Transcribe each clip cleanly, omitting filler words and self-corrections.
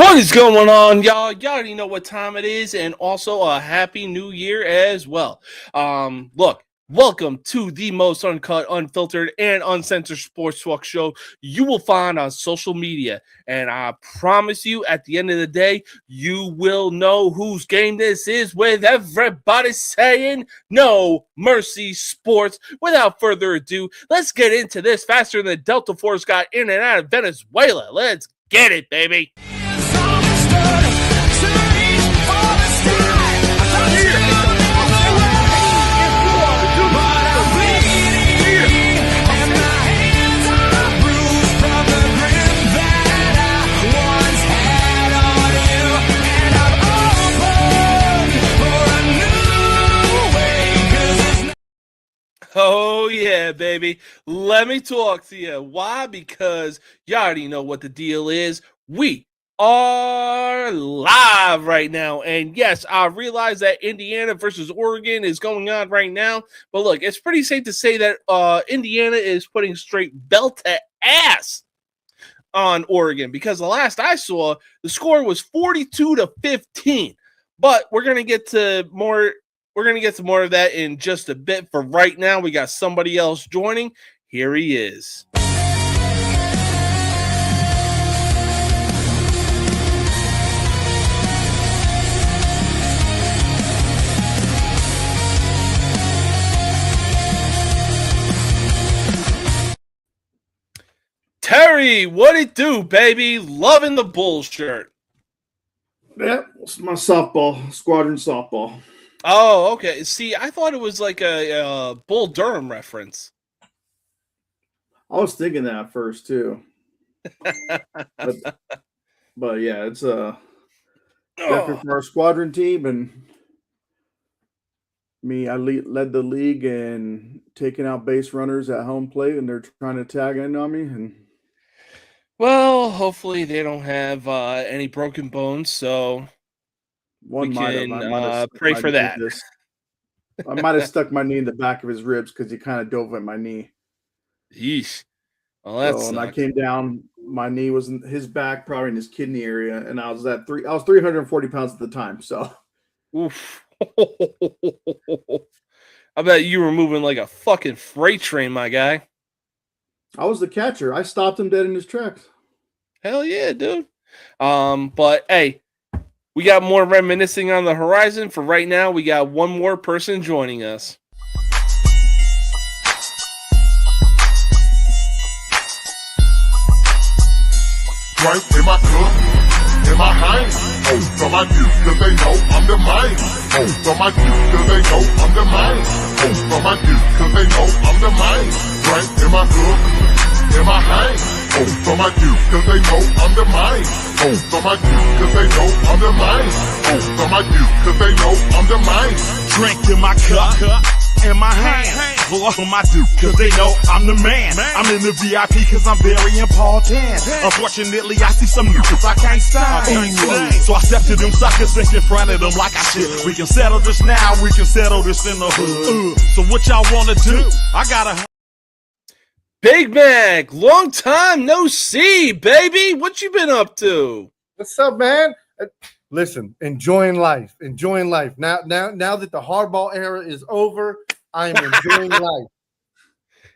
What is going on, y'all? Y'all already know what time it is, and also a happy new year as well. Look, welcome to the most uncut, unfiltered, and uncensored sports talk show you will find on social media. And I promise you, at the end of the day, you will know whose game this is with everybody saying no mercy sports. Without further ado, let's get into this faster than the Delta Force got in and out of Venezuela. Let's get it, baby. Oh, yeah, baby. Let me talk to you. Why? Because you already know what the deal is. We are live right now. And yes, I realize that Indiana versus Oregon is going on right now. But look, it's pretty safe to say that Indiana is putting straight belt to ass on Oregon, because the last I saw, the score was 42-15. But we're going to get to more. We're going to get to more of that in just a bit. For right now, we got somebody else joining. Here he is. Terry, what it do, baby? Loving the Bull shirt. Yeah, it's my softball, squadron softball. Oh, okay. See, I thought it was like a Bull Durham reference. I was thinking that at first too. but yeah, it's definitely for our squadron team, and me, I led the league in taking out base runners at home plate, and they're trying to tag in on me. And well, hopefully they don't have any broken bones, so one we might can have pray for that. I might have stuck my knee in the back of his ribs because he kind of dove at my knee. Yeesh. Well, that's and I came down. My knee was in his back, probably in his kidney area, and I was 340 pounds at the time. So, oof. I bet you were moving like a fucking freight train, my guy. I was the catcher. I stopped him dead in his tracks. Hell yeah, dude. But hey, we got more reminiscing on the horizon. For right now, we got one more person joining us. Right in my cup, in my hand. Oh, from my youth, cause they know I'm the man. Oh, from my youth, cause they know I'm the man. Oh, from my youth, cause they know I'm the man. Right in my cup, in my hand. Oh, from my youth, cause they know I'm the man. Oh, from my youth, cause they know I'm the man. Oh, from my youth, cause they know I'm the man. Drink in my cup, in my hand. Blow on my dude, cause they know I'm the man. I'm in the VIP cause I'm very important. Unfortunately, I see some niggas I can't stand. So I step to them suckers, think in front of them like I should. We can settle this now, we can settle this in the hood. So what y'all wanna do? I gotta... Big Mac, long time no see, baby. What you been up to? What's up, man? Listen, enjoying life. Now that the hardball era is over, I am enjoying life.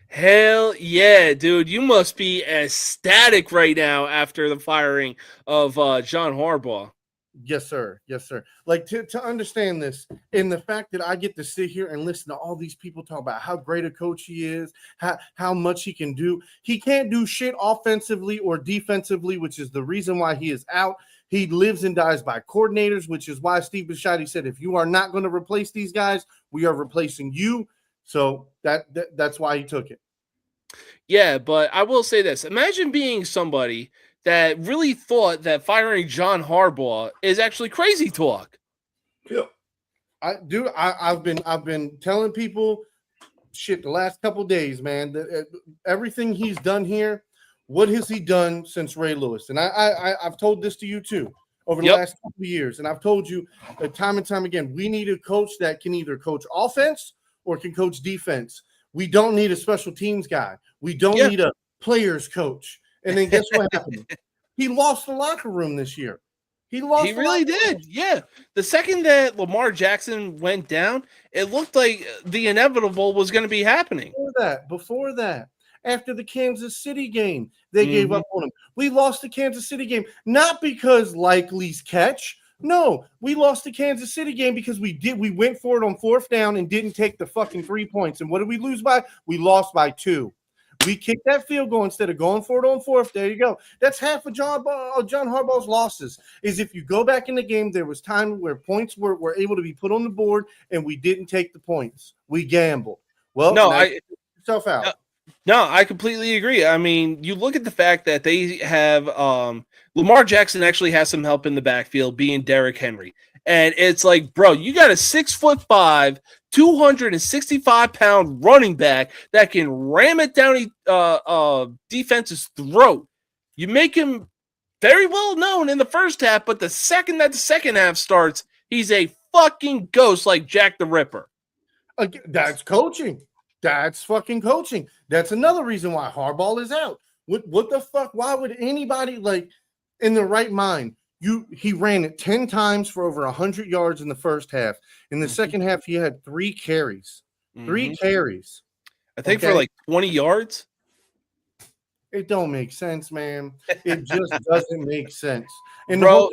Hell yeah, dude. You must be ecstatic right now after the firing of John Harbaugh. Yes, sir. Like, to understand this, and the fact that I get to sit here and listen to all these people talk about how great a coach he is, how much he can do. He can't do shit offensively or defensively, which is the reason why he is out. He lives and dies by coordinators, which is why Steve Bisciotti said, if you are not going to replace these guys, we are replacing you. So that's why he took it. Yeah, but I will say this. Imagine being somebody that really thought that firing John Harbaugh is actually crazy talk. Yeah. I've been telling people shit the last couple days, man. Everything he's done here, what has he done since Ray Lewis? And I've told this to you too over the last couple of years, and I've told you time and time again, we need a coach that can either coach offense or can coach defense. We don't need a special teams guy. We don't need a players coach. And then guess what happened? He lost the locker room this year. He lost. He really did. Yeah. The second that Lamar Jackson went down, it looked like the inevitable was going to be happening. Before that, after the Kansas City game, they gave up on him. We lost the Kansas City game, not because Likely's catch. No, we lost the Kansas City game because we went for it on 4th down and didn't take the fucking 3 points. And what did we lose by? We lost by 2. We kicked that field goal instead of going for it on 4th. There you go. That's half of John Harbaugh's losses. Is if you go back in the game, there was time where points were able to be put on the board, and we didn't take the points. We gambled. Well, no, yourself out. No, I completely agree. I mean, you look at the fact that they have Lamar Jackson actually has some help in the backfield, being Derrick Henry. And it's like, bro, you got a 6'5", 265-pound running back that can ram it down defense's throat. You make him very well known in the first half, but the second that the second half starts, he's a fucking ghost like Jack the Ripper. That's coaching. That's fucking coaching. That's another reason why Harbaugh is out. What the fuck? Why would anybody in their right mind? He ran it 10 times for over 100 yards in the first half. In the second half, he had 3 carries. 3 carries. I think for 20 yards. It don't make sense, man. It just doesn't make sense. And bro,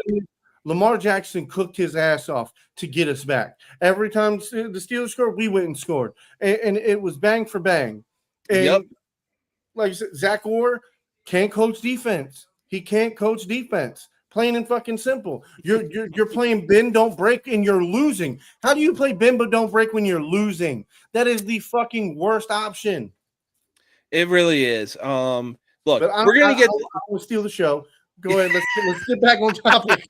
Lamar Jackson cooked his ass off to get us back. Every time the Steelers scored, we went and scored. And it was bang for bang. And like I said, Zach Orr can't coach defense. He can't coach defense. Plain and fucking simple. You're playing bend, don't break, and you're losing. How do you play bend but don't break when you're losing? That is the fucking worst option. It really is. Look, we're gonna get. I will steal the show. Go ahead. Let's get back on topic.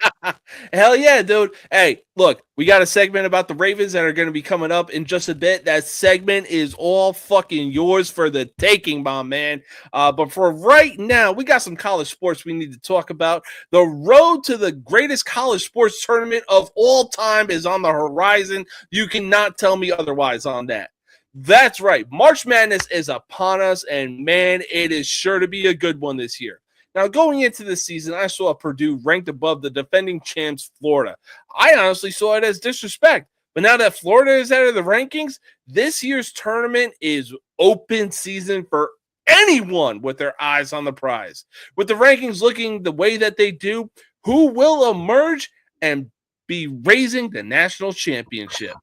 Hell yeah, dude. Hey, look, we got a segment about the Ravens that are going to be coming up in just a bit. That segment is all fucking yours for the taking, my man. But for right now, we got some college sports we need to talk about. The road to the greatest college sports tournament of all time is on the horizon. You cannot tell me otherwise on that. That's right. March Madness is upon us, and man, it is sure to be a good one this year. Now, going into the season, I saw Purdue ranked above the defending champs, Florida. I honestly saw it as disrespect. But now that Florida is out of the rankings, this year's tournament is open season for anyone with their eyes on the prize. With the rankings looking the way that they do, who will emerge and be raising the national championship?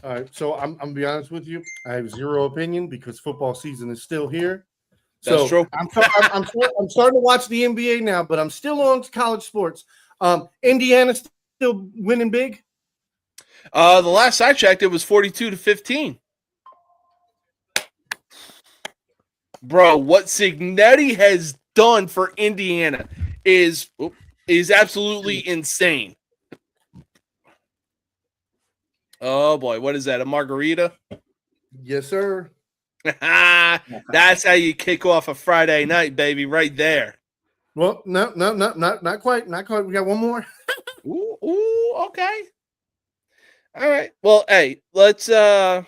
All right, so I'm gonna be honest with you. I have zero opinion because football season is still here. That's true. I'm starting to watch the NBA now, but I'm still on college sports. Indiana still winning big. The last I checked, it was 42-15. Bro, what Cignetti has done for Indiana is absolutely insane. Oh boy, what is that? A margarita? Yes, sir. That's how you kick off a Friday night, baby, right there. Well, no, not quite. We got one more. Ooh, okay. All right. Well, hey, let's all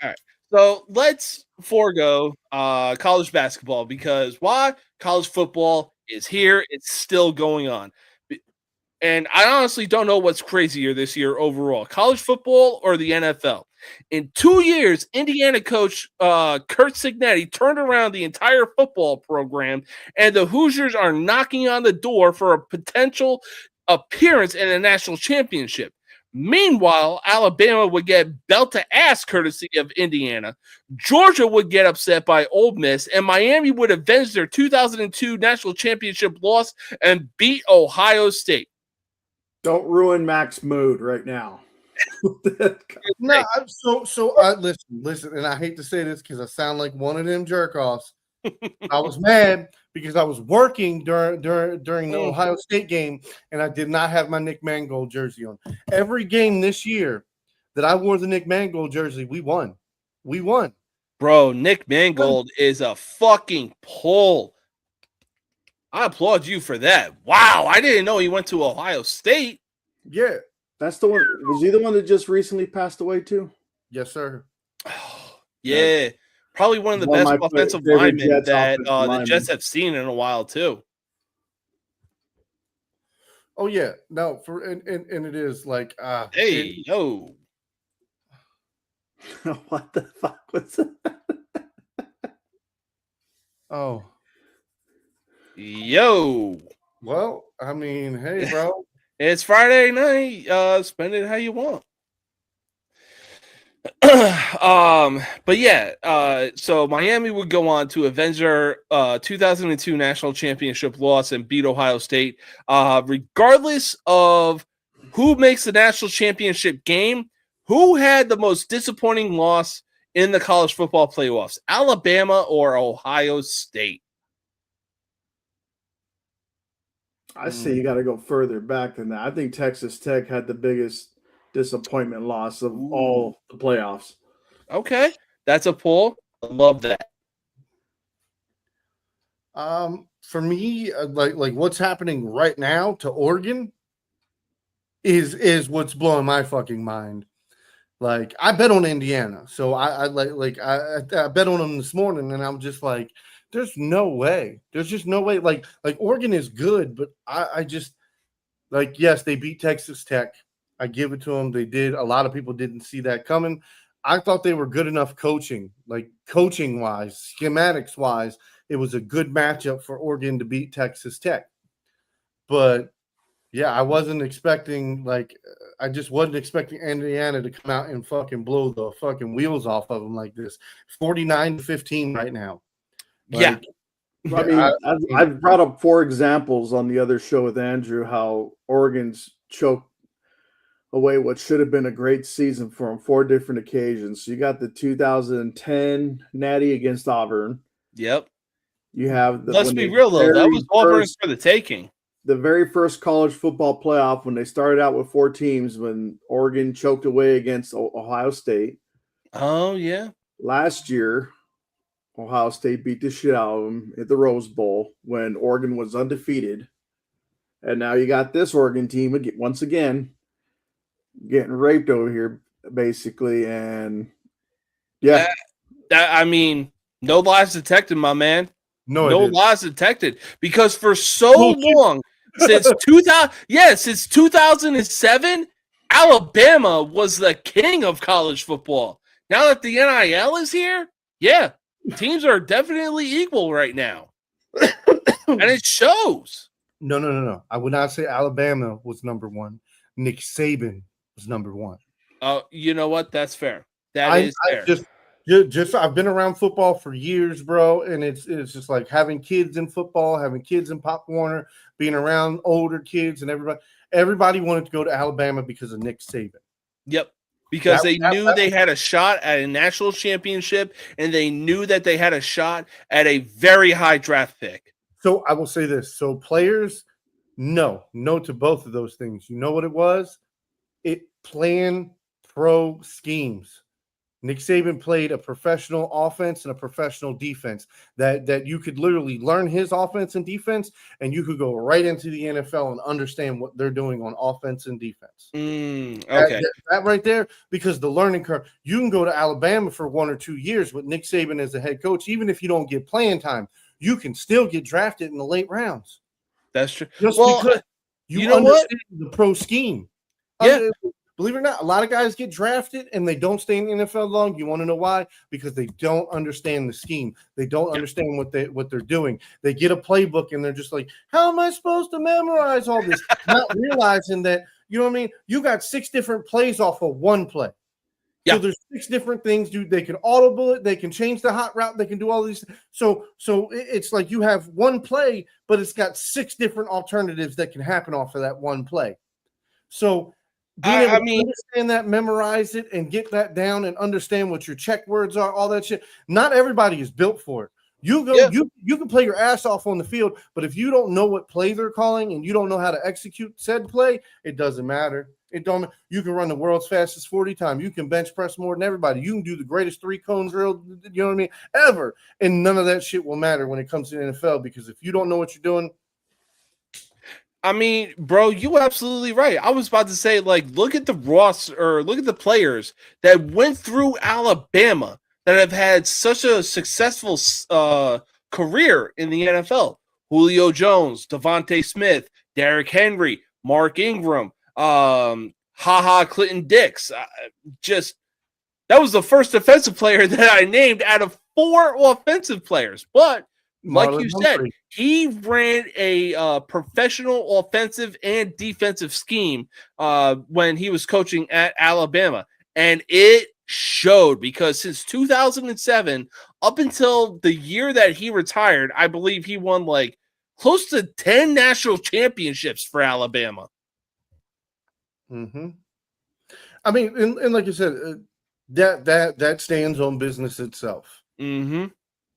right. So let's forego college basketball because why? College football is here. It's still going on. And I honestly don't know what's crazier this year overall, college football or the NFL. In 2 years, Indiana coach Kurt Cignetti turned around the entire football program, and the Hoosiers are knocking on the door for a potential appearance in a national championship. Meanwhile, Alabama would get belt to ass courtesy of Indiana. Georgia would get upset by Ole Miss, and Miami would avenge their 2002 national championship loss and beat Ohio State. Don't ruin Mac's mood right now. No, listen, and I hate to say this because I sound like one of them jerk-offs. I was mad because I was working during the Ohio State game, and I did not have my Nick Mangold jersey on. Every game this year that I wore the Nick Mangold jersey, we won. We won. Bro, Nick Mangold is a fucking pull. I applaud you for that. Wow, I didn't know he went to Ohio State. Yeah. That's the one. Was he the one that just recently passed away too? Yes, sir. Yeah. Probably one of the One of best my offensive favorite linemen Jets that offensive the linemen. Jets have seen in a while too. Oh yeah, no, and it is like Hey, yo. What the fuck was that? Oh, Yo. well, I mean, hey, bro. It's Friday night. Spend it how you want. But yeah, so Miami would go on to avenge their 2002 national championship loss and beat Ohio State. Regardless of who makes the national championship game, who had the most disappointing loss in the college football playoffs, Alabama or Ohio State? I say you got to go further back than that. I think Texas Tech had the biggest disappointment loss of all the playoffs. Okay, that's a pull. I love that. For me, like what's happening right now to Oregon is what's blowing my fucking mind. Like I bet on Indiana, so I bet on them this morning, and I'm just like, there's no way. There's just no way. Like Oregon is good, but I just like, yes, they beat Texas Tech. I give it to them. They did. A lot of people didn't see that coming. I thought they were good enough coaching wise, schematics wise. It was a good matchup for Oregon to beat Texas Tech. But yeah, I wasn't expecting I just wasn't expecting Indiana to come out and fucking blow the fucking wheels off of them like this. 49-15 right now. Yeah. I mean, I've brought up 4 examples on the other show with Andrew how Oregon's choked away what should have been a great season for them 4 different occasions. So you got the 2010 Natty against Auburn. Yep. You have the. Let's be real though, that was Auburn for the taking. The very first college football playoff when they started out with 4 teams when Oregon choked away against Ohio State. Oh yeah. Last year, Ohio State beat the shit out of them at the Rose Bowl when Oregon was undefeated. And now you got this Oregon team once again getting raped over here, basically. And yeah. I mean, no lies detected, my man. No lies detected. Because for so long, since 2007, Alabama was the king of college football. Now that the NIL is here, yeah, teams are definitely equal right now. And it shows. No. I would not say Alabama was number 1. Nick Saban was number 1. Oh, you know what? That's fair. That is fair. Just I've been around football for years, bro, and it's just like having kids in football, having kids in Pop Warner, being around older kids, and everybody wanted to go to Alabama because of Nick Saban. Yep. Because they knew they had a shot at a national championship, and they knew that they had a shot at a very high draft pick. So I will say this. So players, no to both of those things. You know what it was? Playing pro schemes. Nick Saban played a professional offense and a professional defense that you could literally learn his offense and defense, and you could go right into the NFL and understand what they're doing on offense and defense. Okay. That right there, because the learning curve, you can go to Alabama for 1 or 2 years with Nick Saban as the head coach. Even if you don't get playing time, you can still get drafted in the late rounds. That's true. Just because you know understand the pro scheme. Yeah. Believe it or not, a lot of guys get drafted and they don't stay in the NFL long. You want to know why? Because they don't understand the scheme. They don't understand what they're doing. They get a playbook and they're just like, how am I supposed to memorize all this? Not realizing that, you know what I mean? You got 6 different plays off of 1 play. Yeah. So there's 6 different things. They can audible it. They can change the hot route. They can do all these. So it's like you have 1 play, but it's got 6 different alternatives that can happen off of that 1 play. So being able to understand that, memorize it, and get that down and understand what your check words are, all that shit. Not everybody is built for it. You can play your ass off on the field, but if you don't know what play they're calling and you don't know how to execute said play, it doesn't matter. You can run the world's fastest 40 time. You can bench press more than everybody. You can do the greatest 3-cone drill, you know what I mean, ever. And none of that shit will matter when it comes to the NFL, because if you don't know what you're doing. I mean, bro, you absolutely right. I was about to say, look at the roster, or look at the players that went through Alabama that have had such a successful career in the NFL. Julio Jones, Devontae Smith, Derrick Henry, Mark Ingram, Clinton Dix. That was the first defensive player that I named out of 4 offensive players. But like Marlon you said, Humphrey. he ran a professional offensive and defensive scheme when he was coaching at Alabama. And it showed, because since 2007, up until the year that he retired, I believe he won like close to 10 national championships for Alabama. Mm-hmm. I mean, and like you said, that stands on business itself. Mm-hmm.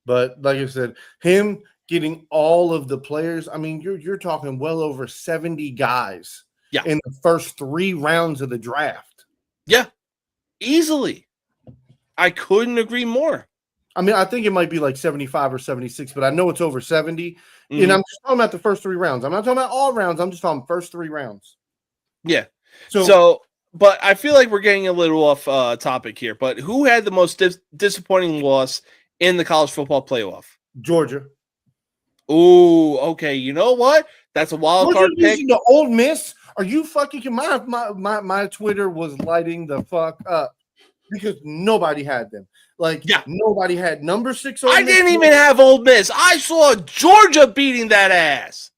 But like I said, him getting all of the players, I mean, you're talking well over 70 guys in the first 3 rounds of the draft. Yeah, easily. I couldn't agree more. I mean, I think it might be like 75 or 76, but I know it's over 70. Mm-hmm. And I'm just talking about the first 3 rounds. I'm not talking about all rounds. I'm just talking first 3 rounds. Yeah. So but I feel like we're getting a little off topic here. But who had the most disappointing loss in the college football playoff? Georgia. Ooh, okay. You know what? That's a wild card pick. The Ole Miss? Are you fucking my Twitter was lighting the fuck up because nobody had them. Like, nobody had number 6. I didn't even have Ole Miss. I saw Georgia beating that ass.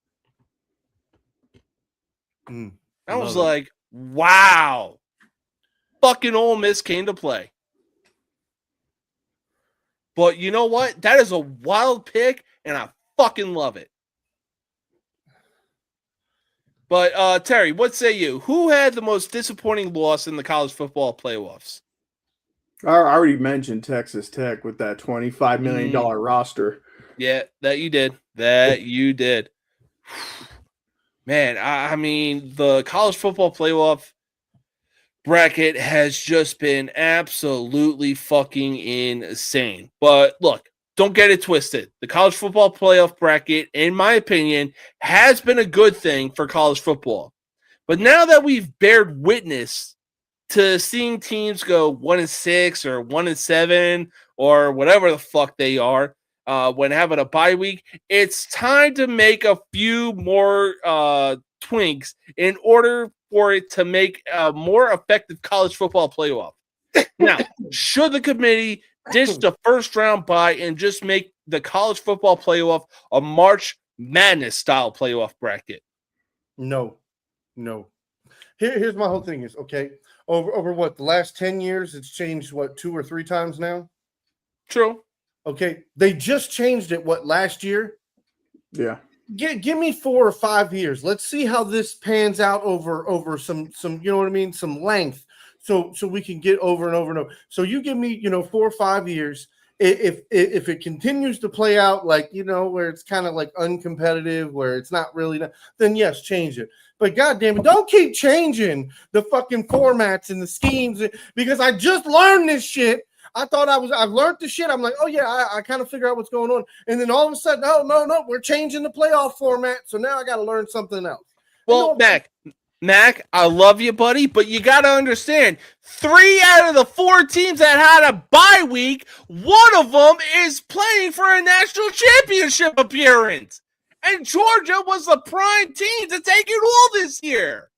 I was like, wow. Fucking Ole Miss came to play. But you know what? That is a wild pick, and I fucking love it. But, Terry, what say you? Who had the most disappointing loss in the college football playoffs? I already mentioned Texas Tech with that $25 million roster. Yeah, that you did. That you did. Man, I mean, the college football playoff bracket has just been absolutely fucking insane. But look, don't get it twisted. The college football playoff bracket, in my opinion, has been a good thing for college football. But now that we've bared witness to seeing teams go 1-6 or 1-7 or whatever the fuck they are when having a bye week, it's time to make a few more tweaks in order for it to make a more effective college football playoff. Now, should the committee ditch the first round bye and just make the college football playoff a March Madness style playoff bracket? No. Here's my whole thing is, okay, over what, the last 10 years, it's changed, what, 2 or 3 times now? True. Okay, they just changed it, what, last year? Yeah. Give me 4 or 5 years. Let's see how this pans out over some you know what I mean, some length, so we can get over and over and over. So you give me 4 or 5 years. If it continues to play out like, where it's kind of like uncompetitive, where it's not really, then yes, change it. But goddamn it, don't keep changing the fucking formats and the schemes, because I just learned this shit. I thought I've learned the shit. I'm like, oh yeah, I kind of figure out what's going on. And then all of a sudden, no, we're changing the playoff format. So now I got to learn something else. Well, Mac, I love you, buddy, but you got to understand, 3 out of the 4 teams that had a bye week, one of them is playing for a national championship appearance. And Georgia was the prime team to take it all this year.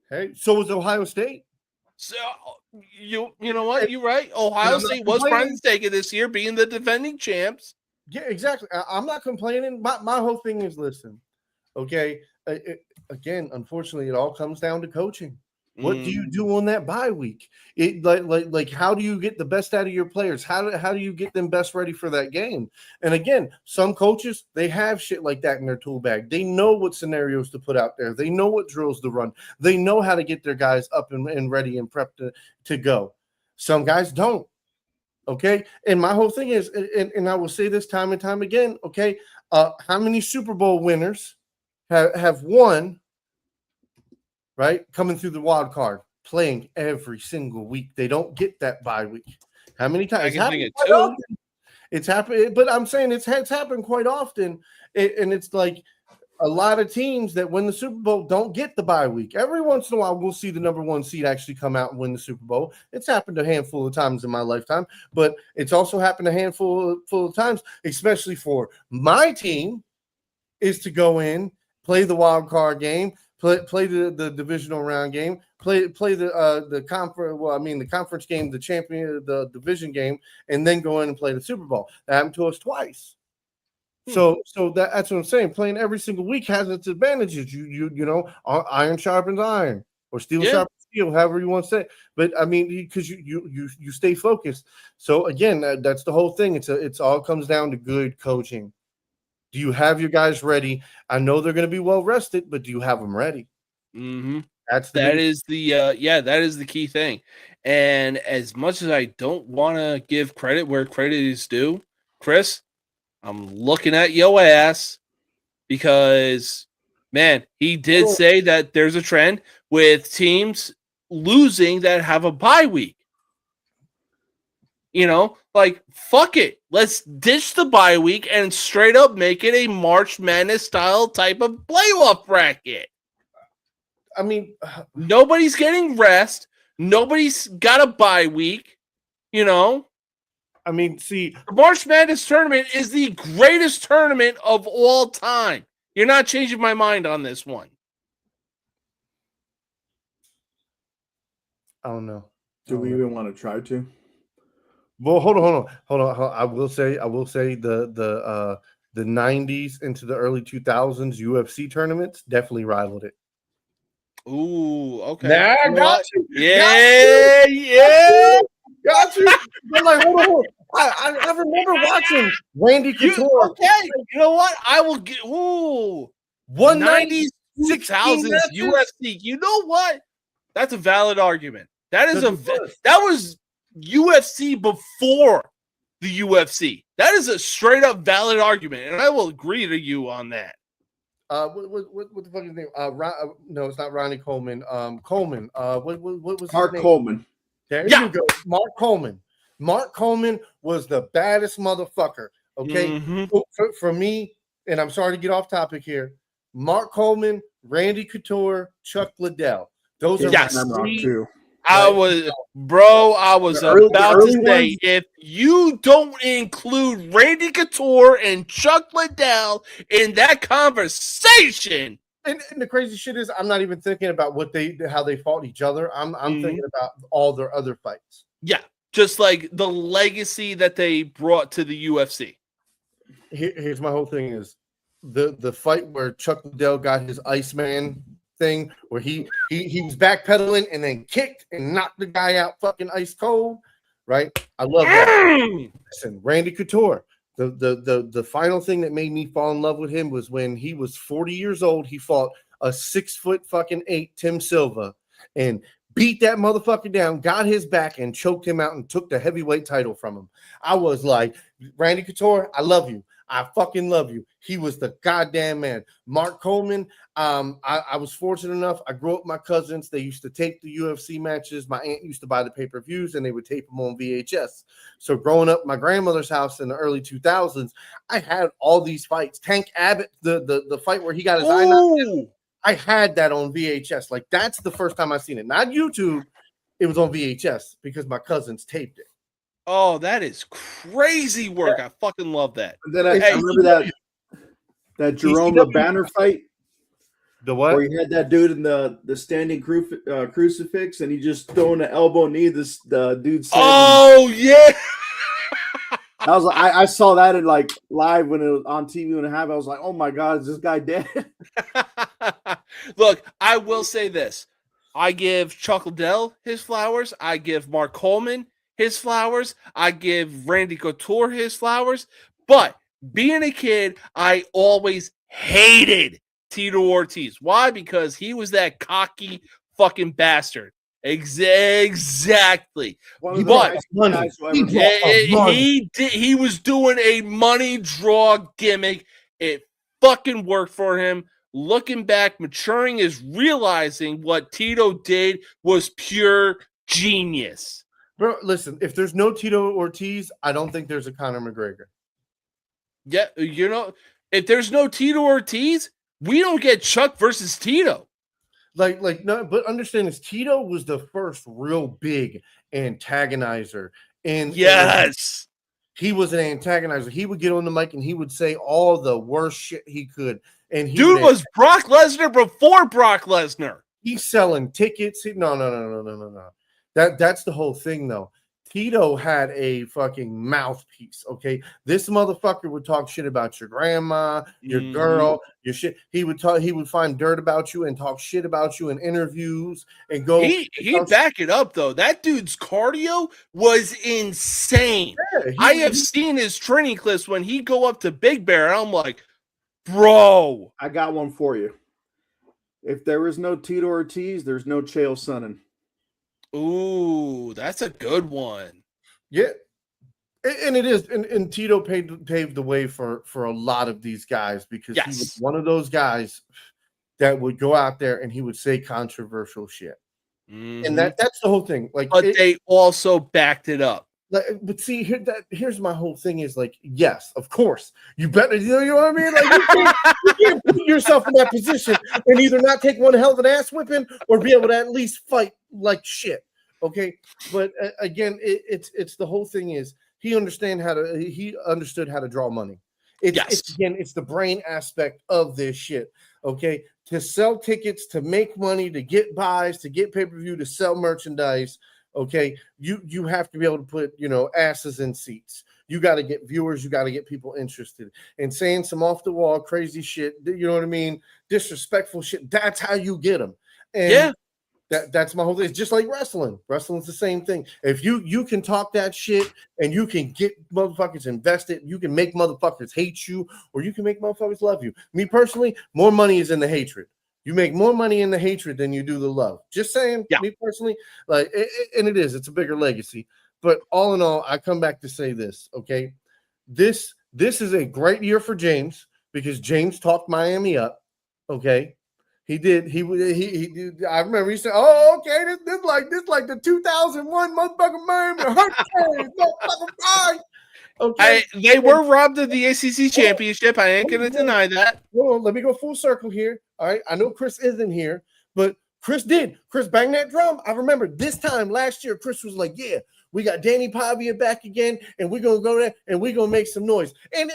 Hey, so was Ohio State. So you know what? You're right. Ohio State was prime to take it this year, being the defending champs. Yeah, exactly. I'm not complaining. My whole thing is, listen, okay, again, unfortunately, it all comes down to coaching. What do you do on that bye week? It like how do you get the best out of your players? How do you get them best ready for that game? And again, some coaches, they have shit like that in their tool bag. They know what scenarios to put out there. They know what drills to run. They know how to get their guys up and ready and prepped to go. Some guys don't. Okay. And my whole thing is, and I will say this time and time again, okay, how many Super Bowl winners have won, right, coming through the wild card, playing every single week? They don't get that bye week. How many times? It's happened, but I'm saying it's happened quite often. And it's like, a lot of teams that win the Super Bowl don't get the bye week. Every once in a while, we'll see the number 1 seed actually come out and win the Super Bowl. It's happened a handful of times in my lifetime, but it's also happened a handful of times, especially for my team, is to go in, play the wild card game, play the divisional round game, play the conference. Well, I mean the conference game, the division game, and then go in and play the Super Bowl. That happened to us twice. So that's what I'm saying. Playing every single week has its advantages. You know, iron sharpens iron, or steel sharpens steel, however you want to say it. But I mean, because you stay focused. So again, that's the whole thing. It's all comes down to good coaching. Do you have your guys ready? I know they're going to be well rested, but do you have them ready? Mm-hmm. That is the key thing. And as much as I don't want to give credit where credit is due, Chris, I'm looking at your ass because, man, he did say that there's a trend with teams losing that have a bye week. You know, like, fuck it. Let's ditch the bye week and straight up make it a March Madness style type of playoff bracket. I mean, nobody's getting rest. Nobody's got a bye week, you know. I mean, see, the March Madness tournament is the greatest tournament of all time. You're not changing my mind on this one. I don't know. Do we even want to try to? Well, hold on. I will say the 90s into the early 2000s UFC tournaments definitely rivaled it. Ooh, okay. Nah, got you. Yeah. Got you. I'm like, hold on. I remember watching Randy Couture. Okay, you know what? I will get 190s, 2000s UFC. You know what? That's a valid argument. That was UFC before the UFC. That is a straight up valid argument, and I will agree to you on that. What the fuck is his name? No, it's not Ronnie Coleman. Coleman. What was Mark his name? Coleman? There you go. Mark Coleman. Mark Coleman was the baddest motherfucker. Okay, for me, and I'm sorry to get off topic here. Mark Coleman, Randy Couture, Chuck Liddell. Those are my too. I was about to say, if you don't include Randy Couture and Chuck Liddell in that conversation. And the crazy shit is, I'm not even thinking about how they fought each other. I'm thinking about all their other fights. Yeah, just like the legacy that they brought to the UFC. Here's my whole thing is the fight where Chuck Liddell got his Iceman thing, where he was backpedaling and then kicked and knocked the guy out fucking ice cold. Right? I love that. Listen, Randy Couture. The final thing that made me fall in love with him was when he was 40 years old. He fought a 6'8" Tim Silva and beat that motherfucker down, got his back, and choked him out and took the heavyweight title from him. I was like, Randy Couture, I love you. I fucking love you. He was the goddamn man. Mark Coleman, I was fortunate enough. I grew up with my cousins. They used to tape the UFC matches. My aunt used to buy the pay-per-views, and they would tape them on VHS. So growing up at my grandmother's house in the early 2000s, I had all these fights. Tank Abbott, the fight where he got his eye knocked out, I had that on VHS. Like, that's the first time I seen it. Not YouTube. It was on VHS because my cousins taped it. Oh, that is crazy work. I fucking love that. And then I remember that Jerome the Banner fight. The what? Where he had that dude in the standing crucifix, and he just throwing the elbow knee. The dude said, "Oh yeah." I was like, I saw that in like live when it was on TV when it happened. I was like, oh my god, is this guy dead? Look, I will say this: I give Chuck Liddell his flowers. I give Mark Coleman his flowers. I give Randy Couture his flowers. But being a kid, I always hated Tito Ortiz. Why? Because he was that cocky fucking bastard. Exactly. But he was doing a money draw gimmick. It fucking worked for him. Looking back, maturing is realizing what Tito did was pure genius. Bro, listen, if there's no Tito Ortiz, I don't think there's a Conor McGregor. Yeah, you know, if there's no Tito Ortiz, we don't get Chuck versus Tito. No, but understand this. Tito was the first real big antagonizer. And yes. He was an antagonizer. He would get on the mic and he would say all the worst shit he could. And he dude was Brock Lesnar before Brock Lesnar. He's selling tickets. No. That's the whole thing, though. Tito had a fucking mouthpiece. Okay, this motherfucker would talk shit about your grandma, your girl, your shit. He would find dirt about you and talk shit about you in interviews and go. He'd back it up though. That dude's cardio was insane. Yeah, I have seen his training clips when he'd go up to Big Bear, and I'm like, bro. I got one for you. If there is no Tito Ortiz, there's no Chael Sonnen. Ooh, that's a good one. Yeah, and it is. And Tito paved the way for a lot of these guys because he was one of those guys that would go out there and he would say controversial shit. Mm-hmm. And that's the whole thing. Like, but they also backed it up. But see, here's my whole thing is like, yes, of course, you better, you know what I mean? Like, you can't put yourself in that position and either not take one hell of an ass whipping or be able to at least fight like shit. Okay, but again, it's the whole thing is he understood how to draw money. It's the brain aspect of this shit. Okay, to sell tickets, to make money, to get buys, to get pay-per-view, to sell merchandise. Okay, you have to be able to put, asses in seats. You got to get viewers. You got to get people interested. And saying some off the wall crazy shit, you know what I mean? Disrespectful shit. That's how you get them. And that's my whole thing. It's just like wrestling. Wrestling's the same thing. If you can talk that shit and you can get motherfuckers invested, you can make motherfuckers hate you, or you can make motherfuckers love you. Me personally, more money is in the hatred. You make more money in the hatred than you do the love. Just saying, me personally, and it's a bigger legacy. But all in all, I come back to say this, okay? This is a great year for James because James talked Miami up, okay? He did. He I remember he said, "Oh, okay, this like the 2001 motherfucking Miami Hurricanes, motherfucking right." Okay, they were robbed of the ACC championship. I ain't gonna deny that. Well, let me go full circle here. All right, I know Chris isn't here, but Chris did. Chris banged that drum. I remember this time last year, Chris was like, "Yeah, we got Danny Pavia back again, and we're gonna go there and we're gonna make some noise." And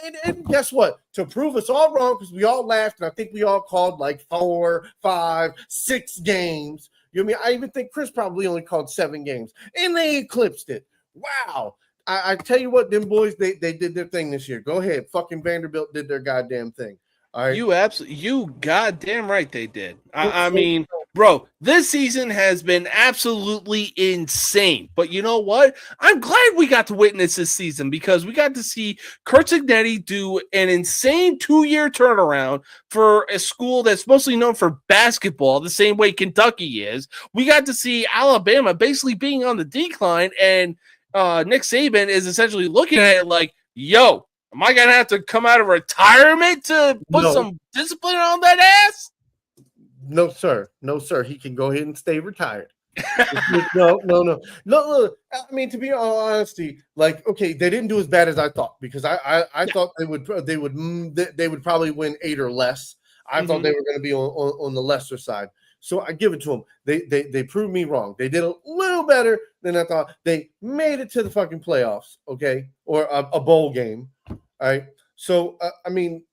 guess what? To prove us all wrong, because we all laughed, and I think we all called like 4, 5, 6 games. You know what I mean? I even think Chris probably only called 7 games, and they eclipsed it. Wow. I tell you what, them boys, they did their thing this year. Go ahead. Fucking Vanderbilt did their goddamn thing. All right. You goddamn right they did. I mean, bro, this season has been absolutely insane. But you know what? I'm glad we got to witness this season because we got to see Curt Cignetti do an insane 2-year turnaround for a school that's mostly known for basketball, the same way Kentucky is. We got to see Alabama basically being on the decline, and Nick Saban is essentially looking at it like, yo, am I going to have to come out of retirement to put some discipline on that ass? No, sir. No, sir. He can go ahead and stay retired. No. I mean, to be honest, like, okay, they didn't do as bad as I thought because I thought they would probably win 8 or less. I thought they were going to be on the lesser side. So I give it to them. They proved me wrong. They did a little better than I thought. They made it to the fucking playoffs, okay, or a bowl game. All right. So I mean,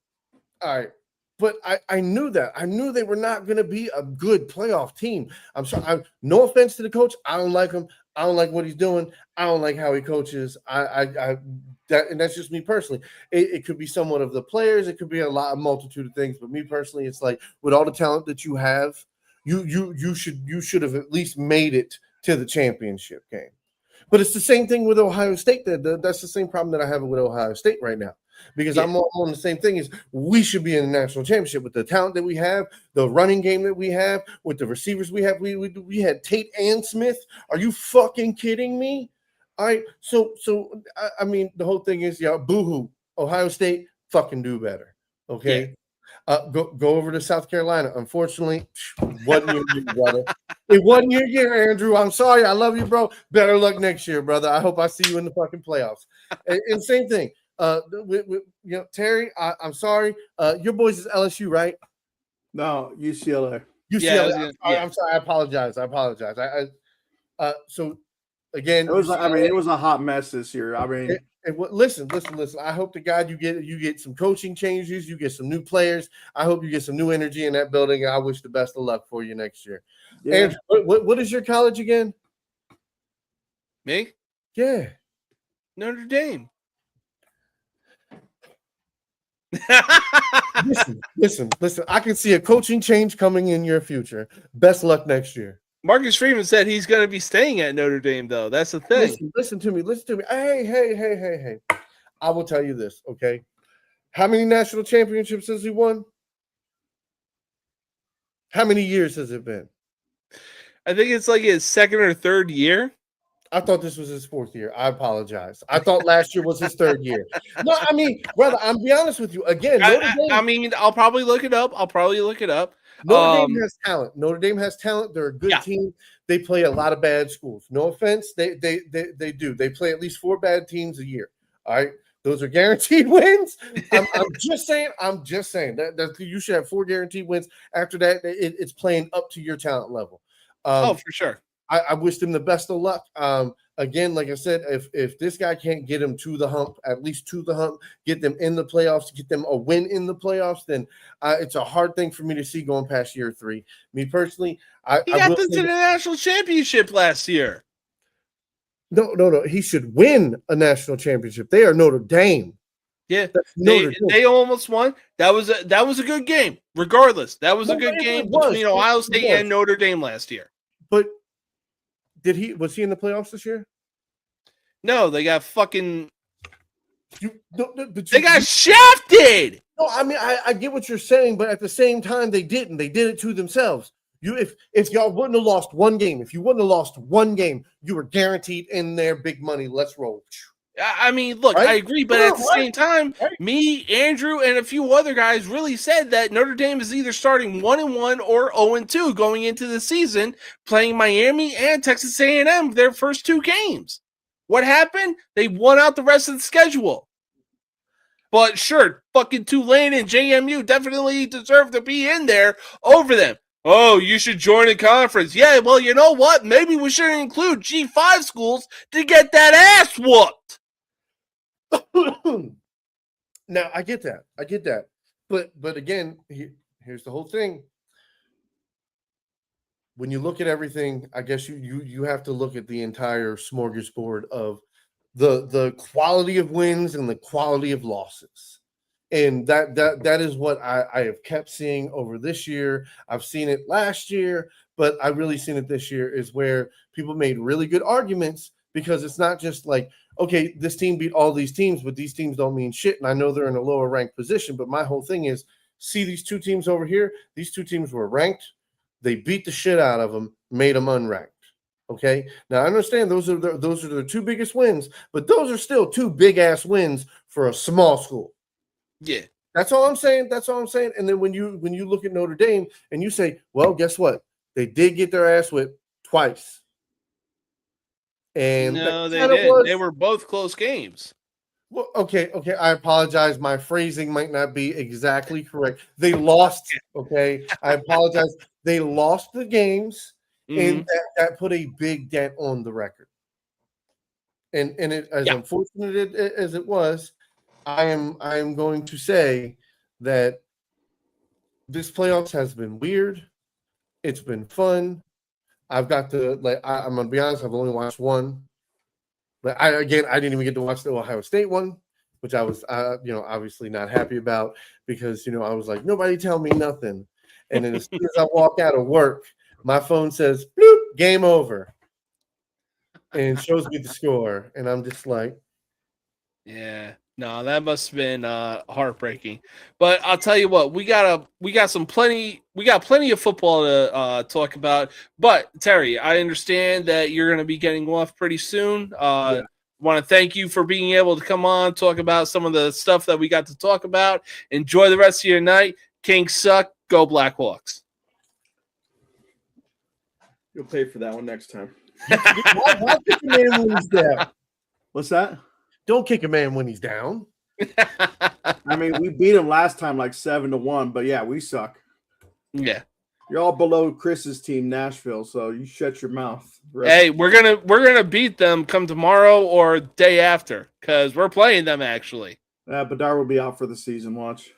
all right. But I knew that. I knew they were not going to be a good playoff team. I'm sorry. No offense to the coach. I don't like him. I don't like what he's doing. I don't like how he coaches. And that's just me personally. It could be somewhat of the players. It could be a multitude of things. But me personally, it's like with all the talent that you have, you should have at least made it to the championship game. But it's the same thing with Ohio State. That's the same problem that I have with Ohio State right now. Because I'm on the same thing as we should be in the national championship with the talent that we have, the running game that we have, with the receivers we have. We had Tate and Smith. Are you fucking kidding me? All right. So I mean, the whole thing is, boo-hoo. Ohio State, fucking do better. Okay. Yeah. Go over to South Carolina. Unfortunately, wasn't your year, brother. It wasn't your year, Andrew. I'm sorry. I love you, bro. Better luck next year, brother. I hope I see you in the fucking playoffs. And same thing. Terry, I'm sorry. Your boys is LSU, right? No, UCLA. UCLA. Yeah. I'm sorry. I apologize. So again, It was. I mean, UCLA, it was a hot mess this year. I mean, listen. I hope to God you get some coaching changes. You get some new players. I hope you get some new energy in that building. I wish the best of luck for you next year. yeah. Andrew, what is your college again? Me? Yeah. Notre Dame. Listen. I can see a coaching change coming in your future. Best luck next year. Marcus Freeman said he's going to be staying at Notre Dame, though. That's the thing. Listen to me. Hey. I will tell you this, okay? How many national championships has he won? How many years has it been? I think it's like his second or third year. I thought this was his fourth year. I apologize. I thought last year was his third year. No, I mean, brother, I'm be honest with you. Again, I mean, I'll probably look it up. Notre Dame has talent. Notre Dame has talent. They're a good team. They play a lot of bad schools. No offense, they do. They play at least 4 bad teams a year. All right, those are guaranteed wins. I'm just saying that you should have 4 guaranteed wins. After that, it's playing up to your talent level. For sure. I wish them the best of luck. Again, like I said, if this guy can't get him to the hump, at least to the hump, get them in the playoffs, get them a win in the playoffs, then it's a hard thing for me to see going past year 3. Me personally, he got them to the national championship last year. No. He should win a national championship. They are Notre Dame. Yeah, they almost won. That was a good game. Regardless, that was a good game between Ohio State and Notre Dame last year. But was he in the playoffs this year? No, they got fucking. They got shafted. No, I mean I get what you're saying, but at the same time they didn't. They did it to themselves. If y'all wouldn't have lost one game, you were guaranteed in there big money. Let's roll. I mean, look, right? I agree, but at the same time, me, Andrew, and a few other guys really said that Notre Dame is either starting 1-1 or 0-2 going into the season, playing Miami and Texas A&M their first 2 games. What happened? They won out the rest of the schedule. But sure, fucking Tulane and JMU definitely deserve to be in there over them. Oh, you should join a conference. Yeah, well, you know what? Maybe we should include G5 schools to get that ass whooped. Now I get that, but again, here's the whole thing. When you look at everything, I guess you have to look at the entire smorgasbord of the quality of wins and the quality of losses, and that is what I have kept seeing over this year. I've seen it last year, but I really seen it this year is where people made really good arguments because it's not just like, okay, this team beat all these teams, but these teams don't mean shit. And I know they're in a lower ranked position, but my whole thing is see these 2 teams over here. These 2 teams were ranked. They beat the shit out of them, made them unranked. Okay. Now I understand those are the 2 biggest wins, but those are still 2 big ass wins for a small school. Yeah. That's all I'm saying. And then when you look at Notre Dame and you say, well, guess what? They did get their ass whipped twice. And no, they didn't. They were both close games. Well, okay. I apologize. My phrasing might not be exactly correct. They lost. Okay, I apologize. They lost the games, and that put a big dent on the record. And it, as unfortunate as it was, I am going to say that this playoffs has been weird. It's been fun. I've got to I'm gonna be honest. I've only watched one, but I didn't even get to watch the Ohio State one, which I was obviously not happy about because I was like, nobody tell me nothing. And then as soon as I walk out of work, my phone says, bloop, game over, and shows me the score, and I'm just like, yeah. No, that must have been heartbreaking. But I'll tell you what, we got plenty of football to talk about. But Terry, I understand that you're going to be getting off pretty soon. Want to thank you for being able to come on, talk about some of the stuff that we got to talk about. Enjoy the rest of your night. Kings suck. Go Blackhawks. You'll pay for that one next time. why kick a man when he's down? What's that? Don't kick a man when he's down. I mean, we beat him last time like 7-1, but yeah, we suck. Yeah. You're all below Chris's team, Nashville, so you shut your mouth. Hey, we're gonna beat them come tomorrow or day after because we're playing them actually. Badar will be out for the season. Watch.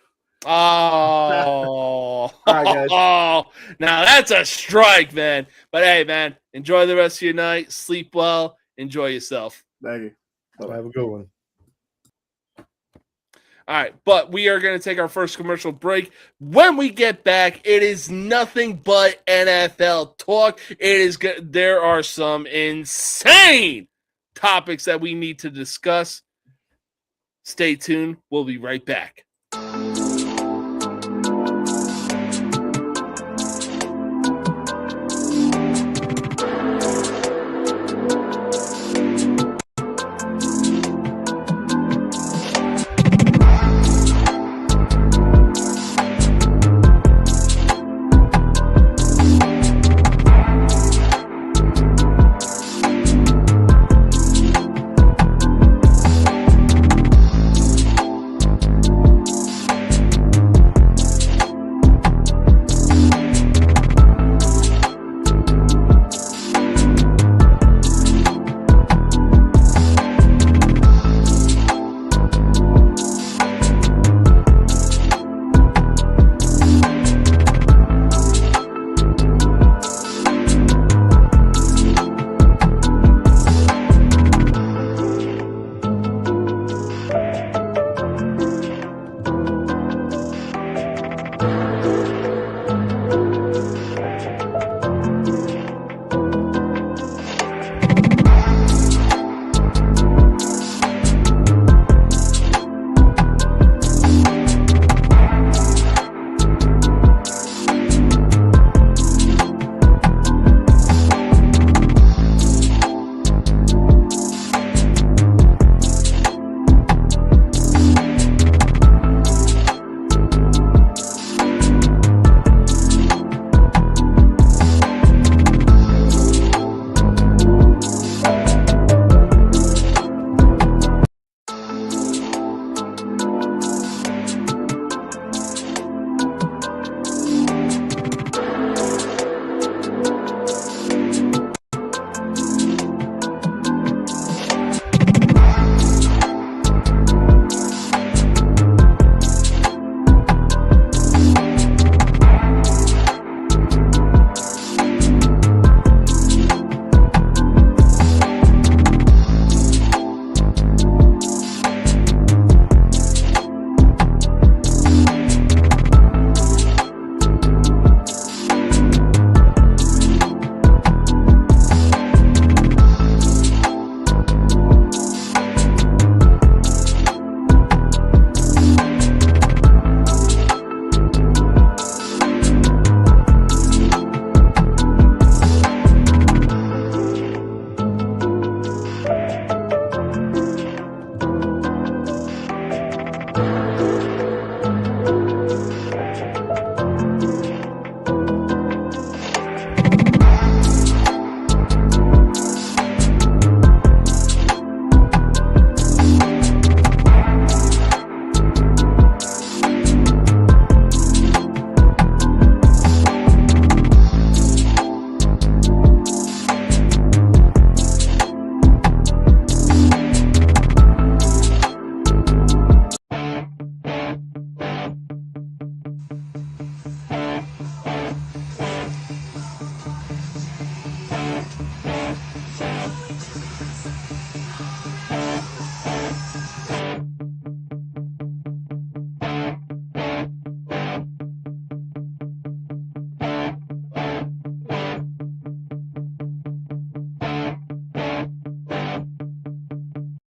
Oh, All right, guys. now that's a strike, man. But hey, man, enjoy the rest of your night. Sleep well. Enjoy yourself. Thank you. Bye-bye. Have a good one. All right, but we are going to take our first commercial break. When we get back, it is nothing but NFL talk. There are some insane topics that we need to discuss. Stay tuned. We'll be right back.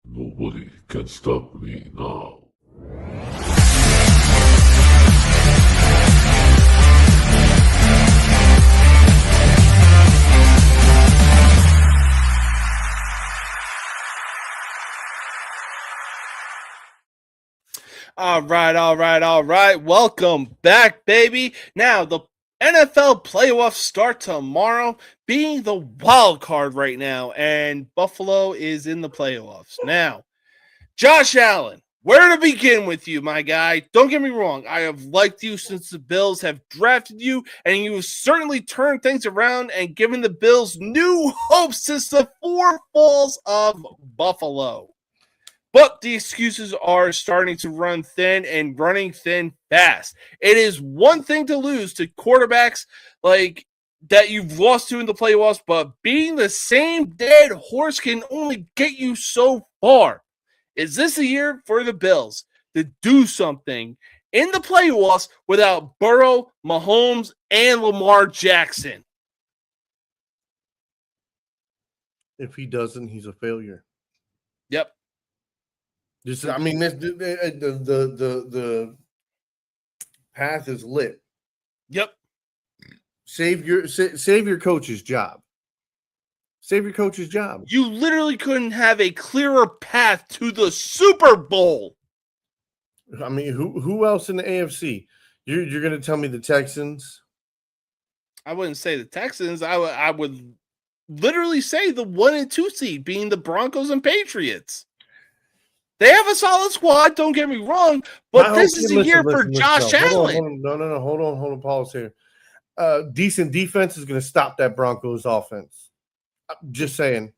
Nobody can stop me now. All right. Welcome back, baby. Now, the NFL playoffs start tomorrow, being the wild card right now, and Buffalo is in the playoffs. Now, Josh Allen, Where to begin with you, my guy? Don't get me wrong. I have liked you since the Bills have drafted you, and you have certainly turned things around and given the Bills new hope since the 4 falls of Buffalo. But the excuses are starting to run thin and running thin fast. It is one thing to lose to quarterbacks like that you've lost to in the playoffs, but being the same dead horse can only get you so far. Is this a year for the Bills to do something in the playoffs without Burrow, Mahomes, and Lamar Jackson? If he doesn't, he's a failure. Yep. I mean, the path is lit. Yep. Save your coach's job. Save your coach's job. You literally couldn't have a clearer path to the Super Bowl. I mean, who else in the AFC? You're going to tell me the Texans? I wouldn't say the Texans. I would literally say the 1 and 2 seed being the Broncos and Patriots. They have a solid squad, don't get me wrong, but this is a year for Josh Allen. No. Hold on. Pause here. Decent defense is going to stop that Broncos offense. Just saying.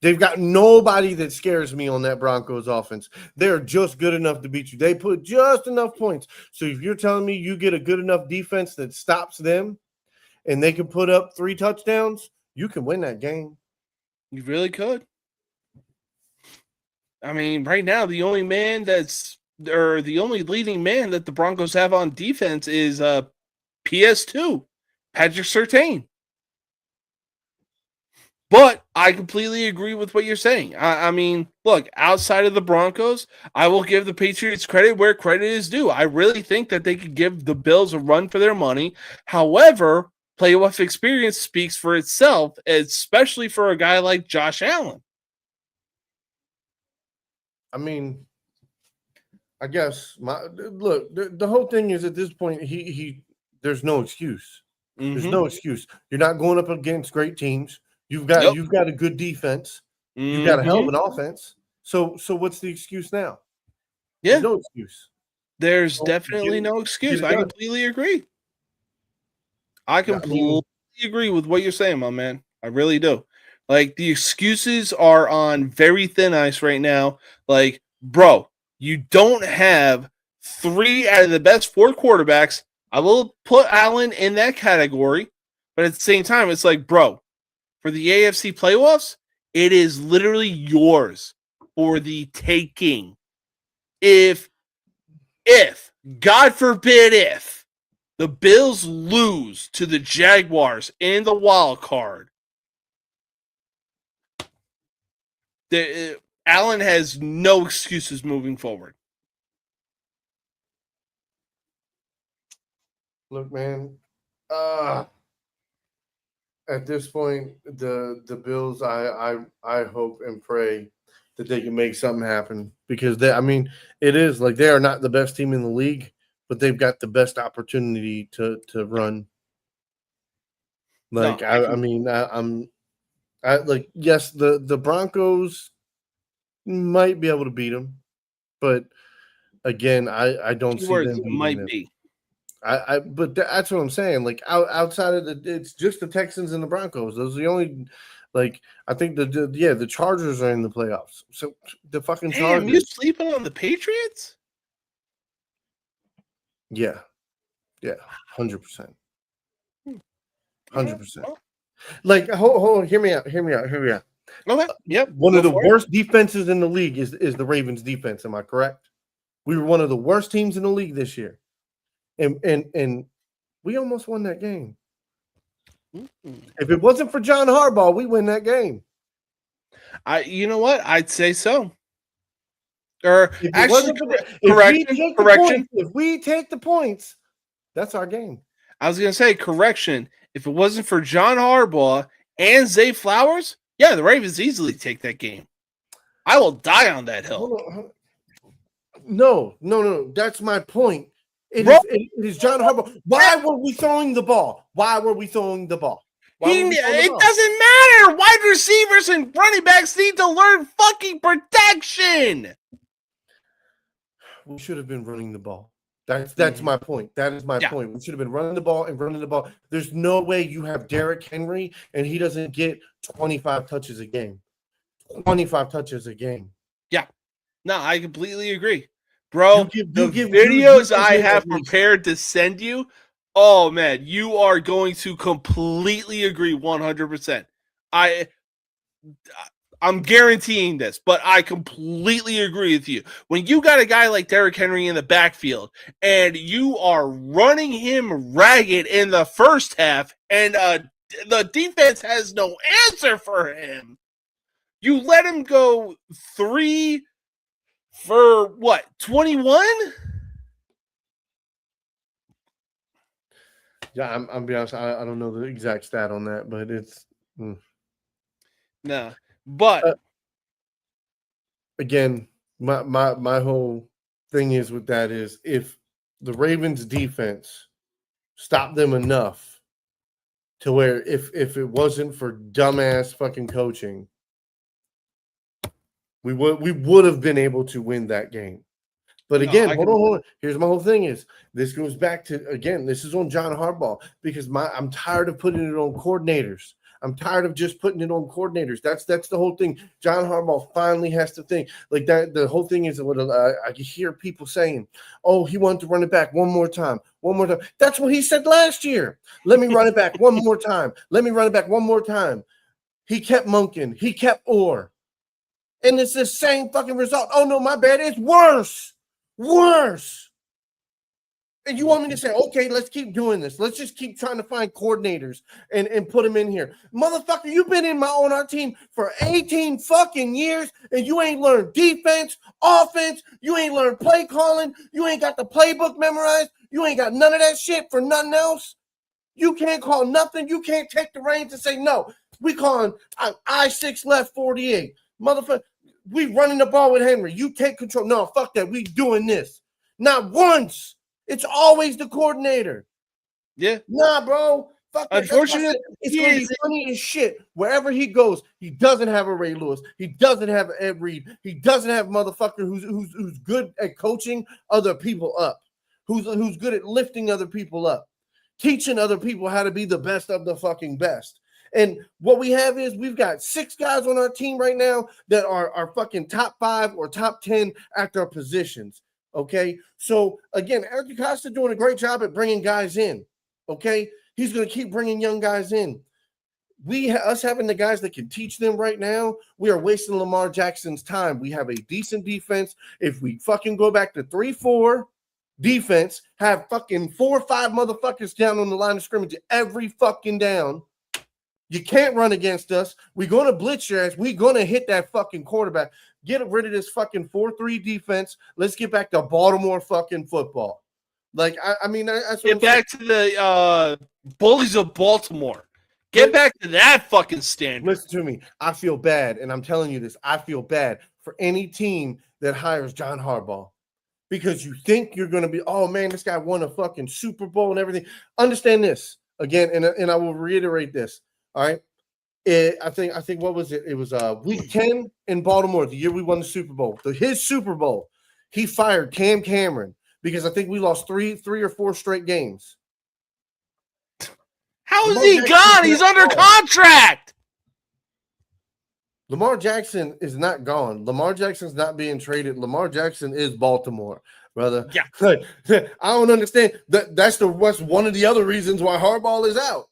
They've got nobody that scares me on that Broncos offense. They're just good enough to beat you. They put just enough points. So if you're telling me you get a good enough defense that stops them and they can put up 3 touchdowns, you can win that game. You really could. I mean, right now, the only leading man that the Broncos have on defense is PS2, Patrick Surtain. But I completely agree with what you're saying. I mean, look, outside of the Broncos, I will give the Patriots credit where credit is due. I really think that they could give the Bills a run for their money. However, playoff experience speaks for itself, especially for a guy like Josh Allen. I mean, I guess the whole thing is at this point, there's no excuse. Mm-hmm. There's no excuse. You're not going up against great teams. You've got a good defense. Mm-hmm. You've got a hell of an offense. So what's the excuse now? Yeah. There's no excuse. There's definitely no excuse. I completely agree. I completely agree with what you're saying, my man. I really do. Like, the excuses are on very thin ice right now. Like, bro, you don't have 3 out of the best 4 quarterbacks. I will put Allen in that category. But at the same time, it's like, bro, for the AFC playoffs, it is literally yours for the taking. If, God forbid if, the Bills lose to the Jaguars in the wild card, Allen has no excuses moving forward. Look, man, at this point, the Bills, I hope and pray that they can make something happen because it is like they are not the best team in the league, but they've got the best opportunity to run. Like, no, yes, the Broncos might be able to beat them, but again, I don't see them beating might them. Be. But that's what I'm saying. Like outside of it's just the Texans and the Broncos. Those are the only. Like I think the Chargers are in the playoffs. So the fucking Chargers. Damn, you sleeping on the Patriots? Yeah, 100%. 100%. Like, hold, hear me out. Okay. Yep. One of the worst defenses in the league is the Ravens defense. Am I correct? We were one of the worst teams in the league this year. And we almost won that game. If it wasn't for John Harbaugh, we win that game. You know what? I'd say so. Or actually, correction. If we take the points, that's our game. I was going to say correction. If it wasn't for John Harbaugh and Zay Flowers, yeah, the Ravens easily take that game. I will die on that hill. No. That's my point. It is John Harbaugh. Why were we throwing the ball? It doesn't matter. Wide receivers and running backs need to learn fucking protection. We should have been running the ball. That's my point. That is my point. We should have been running the ball. There's no way you have Derrick Henry and he doesn't get 25 touches a game. 25 touches a game. Yeah. No, I completely agree. Bro, the videos I have prepared to send you, oh, man, you are going to completely agree 100%. I'm guaranteeing this, but I completely agree with you. When you got a guy like Derrick Henry in the backfield and you are running him ragged in the first half and the defense has no answer for him, you let him go 3 for what, 21? Yeah, I'm be honest. I don't know the exact stat on that, but it's No. But again, my whole thing is with that is if the Ravens defense stopped them enough to where if it wasn't for dumbass fucking coaching, we would have been able to win that game. But again, hold on. Here's my whole thing is this goes back to, again, this is on John Harbaugh because I'm tired of putting it on coordinators. I'm tired of just putting it on coordinators. That's the whole thing. John Harbaugh finally has to think like that. The whole thing is what I hear people saying, oh, he wanted to run it back one more time. That's what he said last year. Let me run it back one more time. He kept Monken. He kept Orr. And it's the same fucking result. Oh, no, my bad. It's worse. And you want me to say, okay, let's keep doing this. Let's just keep trying to find coordinators and put them in here. Motherfucker, you've been on our team for 18 fucking years, and you ain't learned defense, offense. You ain't learned play calling. You ain't got the playbook memorized. You ain't got none of that shit for nothing else. You can't call nothing. You can't take the reins and say, no, we calling I-6 left 48. Motherfucker, we running the ball with Henry. You take control. No, fuck that. We doing this. Not once. It's always the coordinator. Yeah. Nah, bro. Fuck that. Unfortunately, it's going to be funny as shit. Wherever he goes, he doesn't have a Ray Lewis. He doesn't have Ed Reed. He doesn't have a motherfucker who's good at coaching other people up. Who's good at lifting other people up. Teaching other people how to be the best of the fucking best. And what we have is we've got 6 guys on our team right now that are fucking top 5 or top 10 at their positions. Okay, so again, Eric Acosta doing a great job at bringing guys in. Okay, he's going to keep bringing young guys in. Us having the guys that can teach them right now, we are wasting Lamar Jackson's time. We have a decent defense. If we fucking go back to 3-4 defense, have fucking 4 or 5 motherfuckers down on the line of scrimmage every fucking down. You can't run against us. We're going to blitz your ass. We're going to hit that fucking quarterback. Get rid of this fucking 4-3 defense. Let's get back to Baltimore fucking football. Like, I mean, that's what get back to the bullies of Baltimore. Get back to that fucking standard. Listen to me. I feel bad, and I'm telling you this. I feel bad for any team that hires John Harbaugh because you think you're going to be, oh, man, this guy won a fucking Super Bowl and everything. Understand this, again, and I will reiterate this. All right. I think what was it? It was week 10 in Baltimore, the year we won the Super Bowl. His Super Bowl, he fired Cam Cameron because I think we lost three or 4 straight games. How is he gone? He's under contract. Lamar Jackson is not gone. Lamar Jackson's not being traded. Lamar Jackson is Baltimore, brother. Yeah. I don't understand. That's one of the other reasons why Harbaugh is out.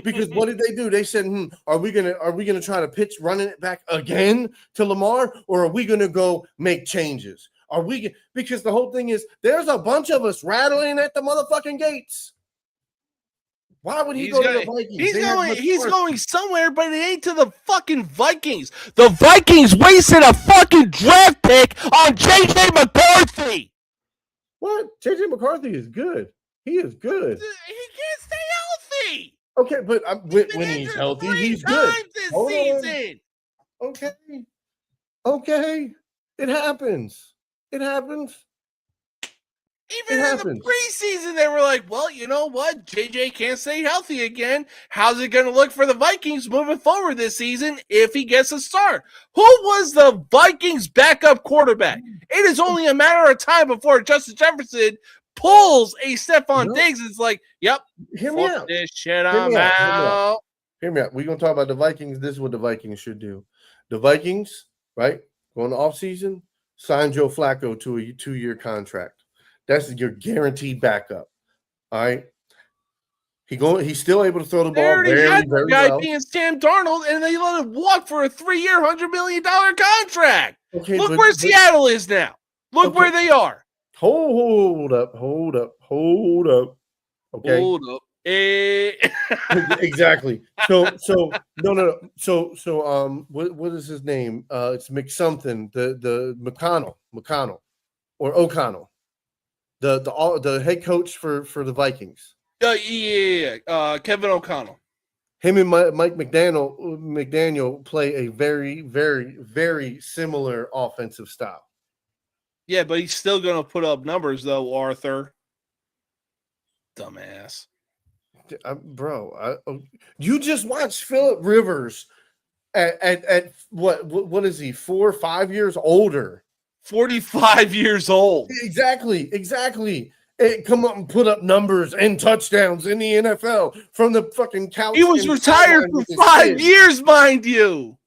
Because what did they do? They said, are we gonna try to pitch running it back again to Lamar, or are we gonna go make changes? Because the whole thing is there's a bunch of us rattling at the motherfucking gates. Why would he go to the Vikings? He's going somewhere, but it ain't to the fucking Vikings. The Vikings wasted a fucking draft pick on JJ McCarthy. What? JJ McCarthy is good. He is good. He can't stay healthy. Okay, but when he's healthy, he's good. This season. Okay. It happens. Even It in the happens. preseason, they were like, well, you know what? JJ can't stay healthy again. How's it going to look for the Vikings moving forward this season if he gets a start? Who was the Vikings' backup quarterback? It is only a matter of time before Justin Jefferson pulls a Stephon Diggs. It's like, yep, Hear me fuck out. this shit, Hear I'm me out. out. Hear me out. We're going to talk about the Vikings. This is what the Vikings should do. The Vikings, right, going to offseason, sign Joe Flacco to a 2-year contract. That's your guaranteed backup. All right. He's still able to throw the They ball already very, had the very guy well. being Sam Darnold, and they let him walk for a 3-year, $100 million contract. Okay, Look where Seattle is now. Look where they are. Hold up. Okay. Hold up. Exactly. So no. So what is his name? It's McSomething, the McConnell or O'Connell, the head coach for the Vikings. Kevin O'Connell. Him and Mike McDaniel play a very, very, very similar offensive style. Yeah, but he's still going to put up numbers, though, Arthur. Dumbass. You just watched Phillip Rivers at what is he, 4 or 5 years older? 45 years old. Exactly. Come up and put up numbers and touchdowns in the NFL from the fucking couch. He was retired for 5 years, mind you.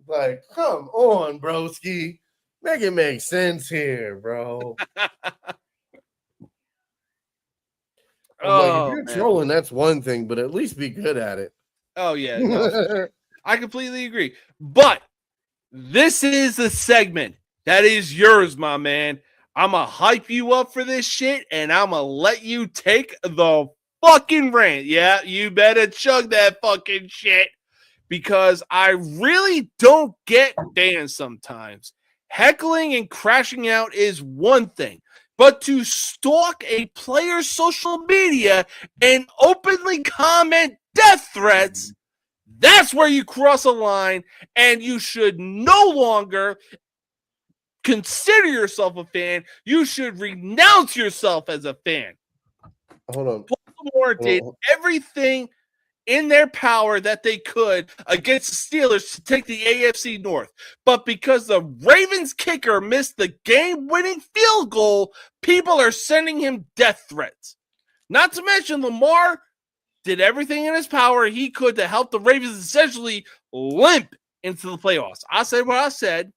Like, come on, broski. Make it make sense here, bro. If you're trolling, that's one thing, but at least be good at it. Oh, yeah. No, I completely agree. But this is the segment that is yours, my man. I'm going to hype you up for this shit, and I'm going to let you take the fucking rant. Yeah, you better chug that fucking shit, because I really don't get fans sometimes. Heckling and crashing out is one thing, but to stalk a player's social media and openly comment death threats, that's where you cross a line, and you should no longer consider yourself a fan. You should renounce yourself as a fan. Hold on. Baltimore did everything in their power that they could against the Steelers to take the AFC North. But because the Ravens kicker missed the game-winning field goal, people are sending him death threats. Not to mention Lamar did everything in his power he could to help the Ravens essentially limp into the playoffs. I said what I said.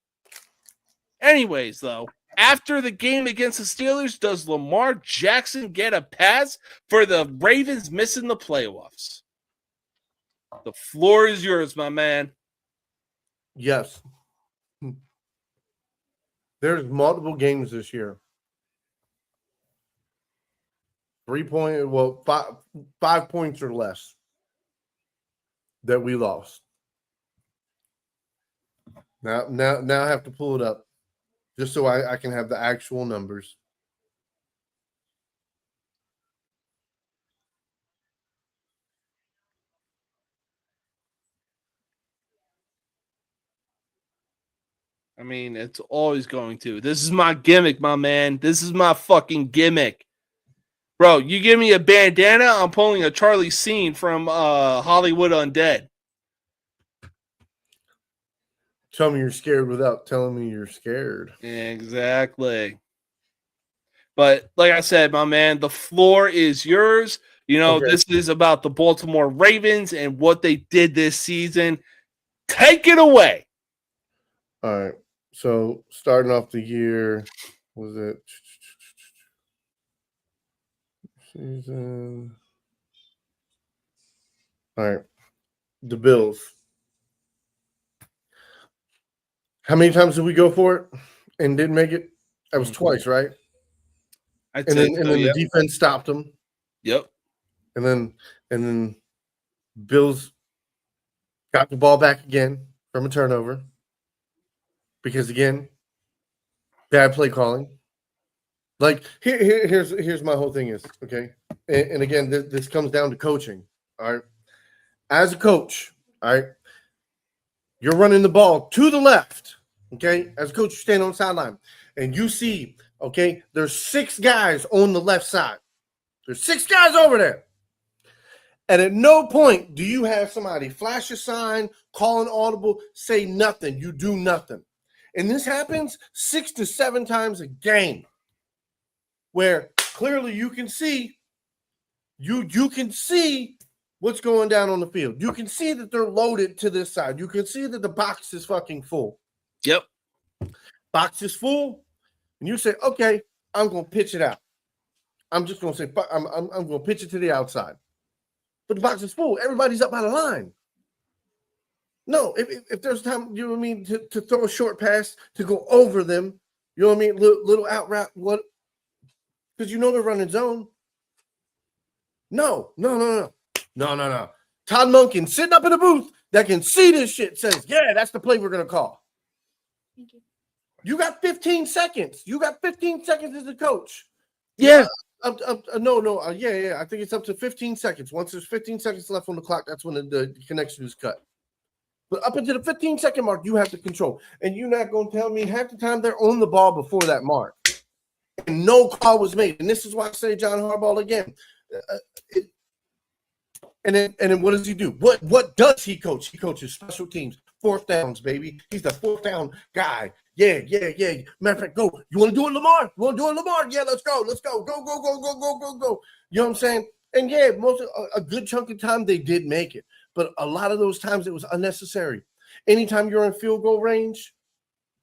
Anyways, though, after the game against the Steelers, does Lamar Jackson get a pass for the Ravens missing the playoffs? The floor is yours, my man. Yes. There's multiple games this year. 5 points or less that we lost. Now I have to pull it up just so I can have the actual numbers. I mean, it's always going to. This is my gimmick, my man. This is my fucking gimmick. Bro, you give me a bandana, I'm pulling a Charlie Sheen from Hollywood Undead. Tell me you're scared without telling me you're scared. Exactly. But like I said, my man, the floor is yours. You know, This is about the Baltimore Ravens and what they did this season. Take it away. All right. So starting off the year, was it season? All right. The Bills. How many times did we go for it and didn't make it? That was twice, right? And then the defense stopped them. Yep. And then Bills got the ball back again from a turnover. Because again, bad play calling. Like here's my whole thing is, okay. And again, this comes down to coaching. All right. As a coach, all right, you're running the ball to the left. Okay. As a coach, you stand on the sideline and you see Okay, there's 6 guys on the left side. There's 6 guys over there. And at no point do you have somebody flash a sign, call an audible, say nothing. You do nothing. And this happens 6 to 7 times a game where clearly you can see what's going down on the field. You can see that they're loaded to this side. You can see that the box is fucking full. Yep. Box is full. And you say, okay, I'm going to pitch it out. I'm just going to say, I'm going to pitch it to the outside. But the box is full. Everybody's up by the line. No, if there's time, you know what I mean, to throw a short pass, to go over them, you know what I mean, little out route, what? Because you know they're running zone. No. Todd Monken sitting up in the booth that can see this shit says, yeah, that's the play we're going to call. Thank you. You got 15 seconds. You got 15 seconds as a coach. Yeah. Yeah. I think it's up to 15 seconds. Once there's 15 seconds left on the clock, that's when the connection is cut. But up until the 15-second mark, you have to control. And you're not going to tell me half the time they're on the ball before that mark. And no call was made. And this is why I say John Harbaugh again. And then what does he do? What does he coach? He coaches special teams, 4th downs, baby. He's the 4th down guy. Yeah. Matter of fact, go. You want to do it, Lamar? You want to do it, Lamar? Yeah, let's go. Go. You know what I'm saying? And yeah, a good chunk of time they did make it. But a lot of those times it was unnecessary. Anytime you're in field goal range,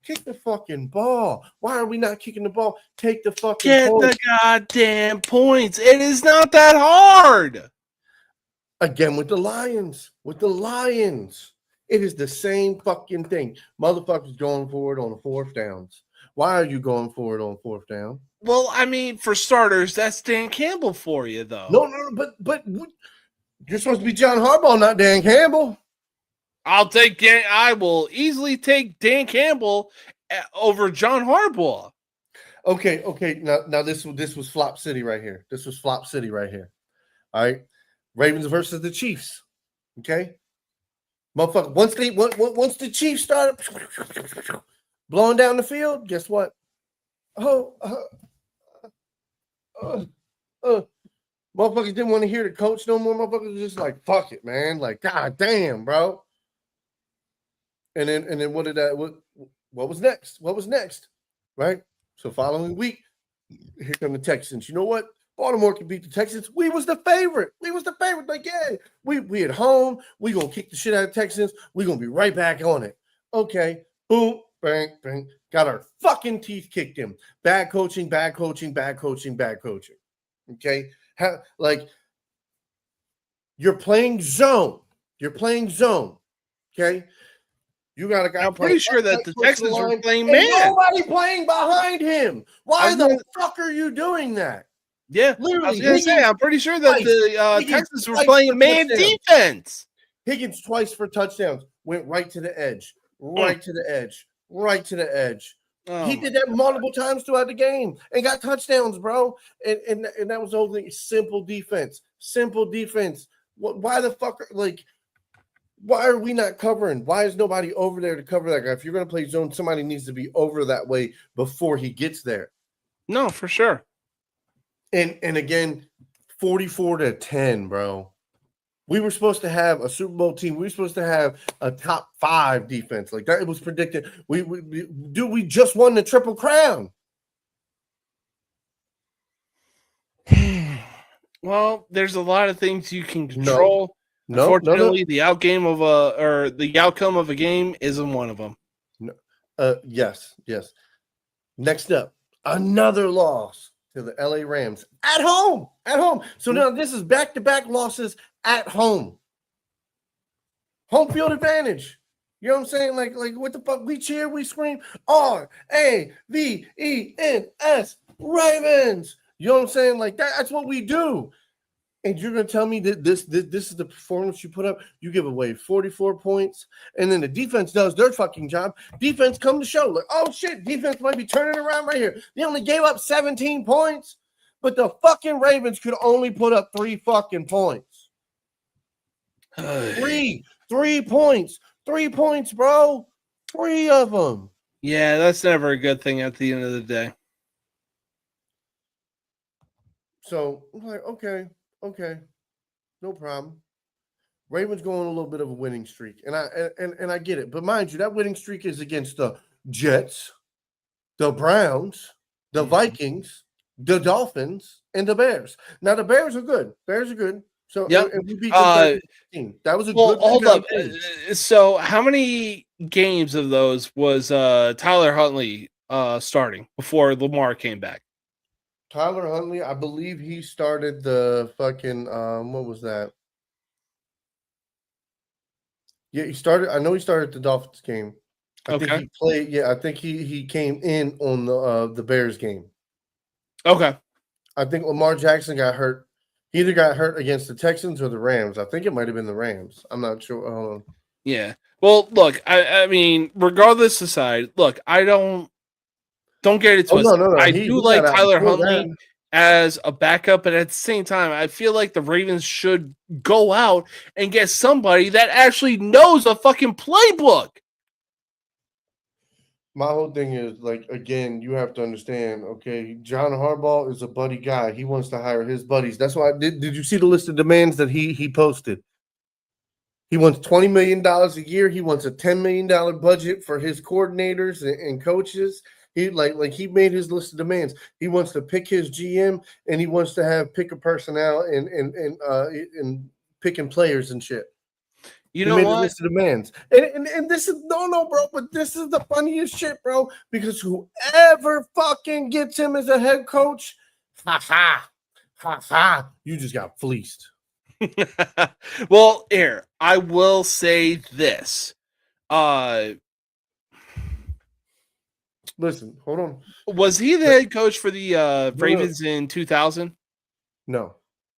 kick the fucking ball. Why are we not kicking the ball? Take the fucking Get points. the goddamn points. It is not that hard. Again with the Lions. It is the same fucking thing. Motherfuckers going for it on the 4th downs. Why are you going for it on 4th down? Well, I mean, for starters, that's Dan Campbell for you, though. No, but you're supposed to be John Harbaugh, not Dan Campbell. I will easily take Dan Campbell over John Harbaugh. Okay. Now this was Flop City right here. All right. Ravens versus the Chiefs. Okay. Motherfucker, once the Chiefs started blowing down the field, guess what? Motherfuckers didn't want to hear the coach no more. Motherfuckers were just like, fuck it, man. Like, god damn, bro. And then what was next? Right? So following week, here come the Texans. You know what? Baltimore can beat the Texans. We was the favorite. Like, yeah, we at home. We gonna kick the shit out of Texans. We gonna be right back on it. Okay. Boom, bang, bang. Got our fucking teeth kicked in. Bad coaching. Okay. You're playing zone. Okay. You got a guy. I'm pretty sure that the Texans were playing man. Nobody playing behind him. Why the fuck are you doing that? Yeah, Literally, I was going to say, I'm pretty sure that the Texans were playing man defense. Higgins twice for touchdowns. Went right to the edge. Right to the edge. Oh, He did that multiple times throughout the game and got touchdowns, bro. And that was the whole thing. Simple defense. Why the fuck? Why are we not covering? Why is nobody over there to cover that guy? If you're going to play zone, somebody needs to be over that way before he gets there. No, for sure. And again, 44-10, bro. We were supposed to have a Super Bowl team. We were supposed to have a top 5 defense. Like that, it was predicted. We just won the Triple Crown. Well, there's a lot of things you can control. No, Unfortunately, the outcome of a game isn't one of them. Yes. Next up, another loss to the LA Rams at home. So now this is back-to-back losses at home. Home field advantage. You know what I'm saying? Like what the fuck? We cheer, we scream. RAVENS, Ravens. You know what I'm saying? Like that's what we do. And you're going to tell me that this is the performance you put up? You give away 44 points, and then the defense does their fucking job. Defense come to show. Like, oh, shit, defense might be turning around right here. They only gave up 17 points, but the fucking Ravens could only put up 3 fucking points. 3 points. 3 points, bro. 3 of them. Yeah, that's never a good thing at the end of the day. So I'm like, okay, no problem. Ravens go on a little bit of a winning streak, and I get it. But mind you, that winning streak is against the Jets, the Browns, the Vikings, the Dolphins, and the Bears. Now the Bears are good. So Yep. and we beat them 13. That was a good Hold up. game. So how many games of those was Tyler Huntley starting before Lamar came back? Tyler Huntley, I believe he started the fucking what was that? Yeah, he started. I know he started the Dolphins game. I think he played. Yeah, I think he came in on the Bears game. Okay. I think Lamar Jackson got hurt. He either got hurt against the Texans or the Rams. I think it might have been the Rams. I'm not sure. Yeah. Well, look, I mean, regardless aside, look, I don't get it twisted. No. I do like Tyler Huntley as a backup, but at the same time, I feel like the Ravens should go out and get somebody that actually knows a fucking playbook. My whole thing is, like, again, you have to understand, okay, John Harbaugh is a buddy guy. He wants to hire his buddies. That's why did you see the list of demands that he posted? He wants $20 million a year. He wants a $10 million budget for his coordinators and coaches. He he made his list of demands. He wants to pick his GM, and he wants to have pick a personnel and picking players and shit. You know what? List of demands. And this is no, bro, but this is the funniest shit, bro, because whoever fucking gets him as a head coach, you just got fleeced. Well, here, I will say this. Listen, hold on. Was he the head coach for the Ravens in 2000? No.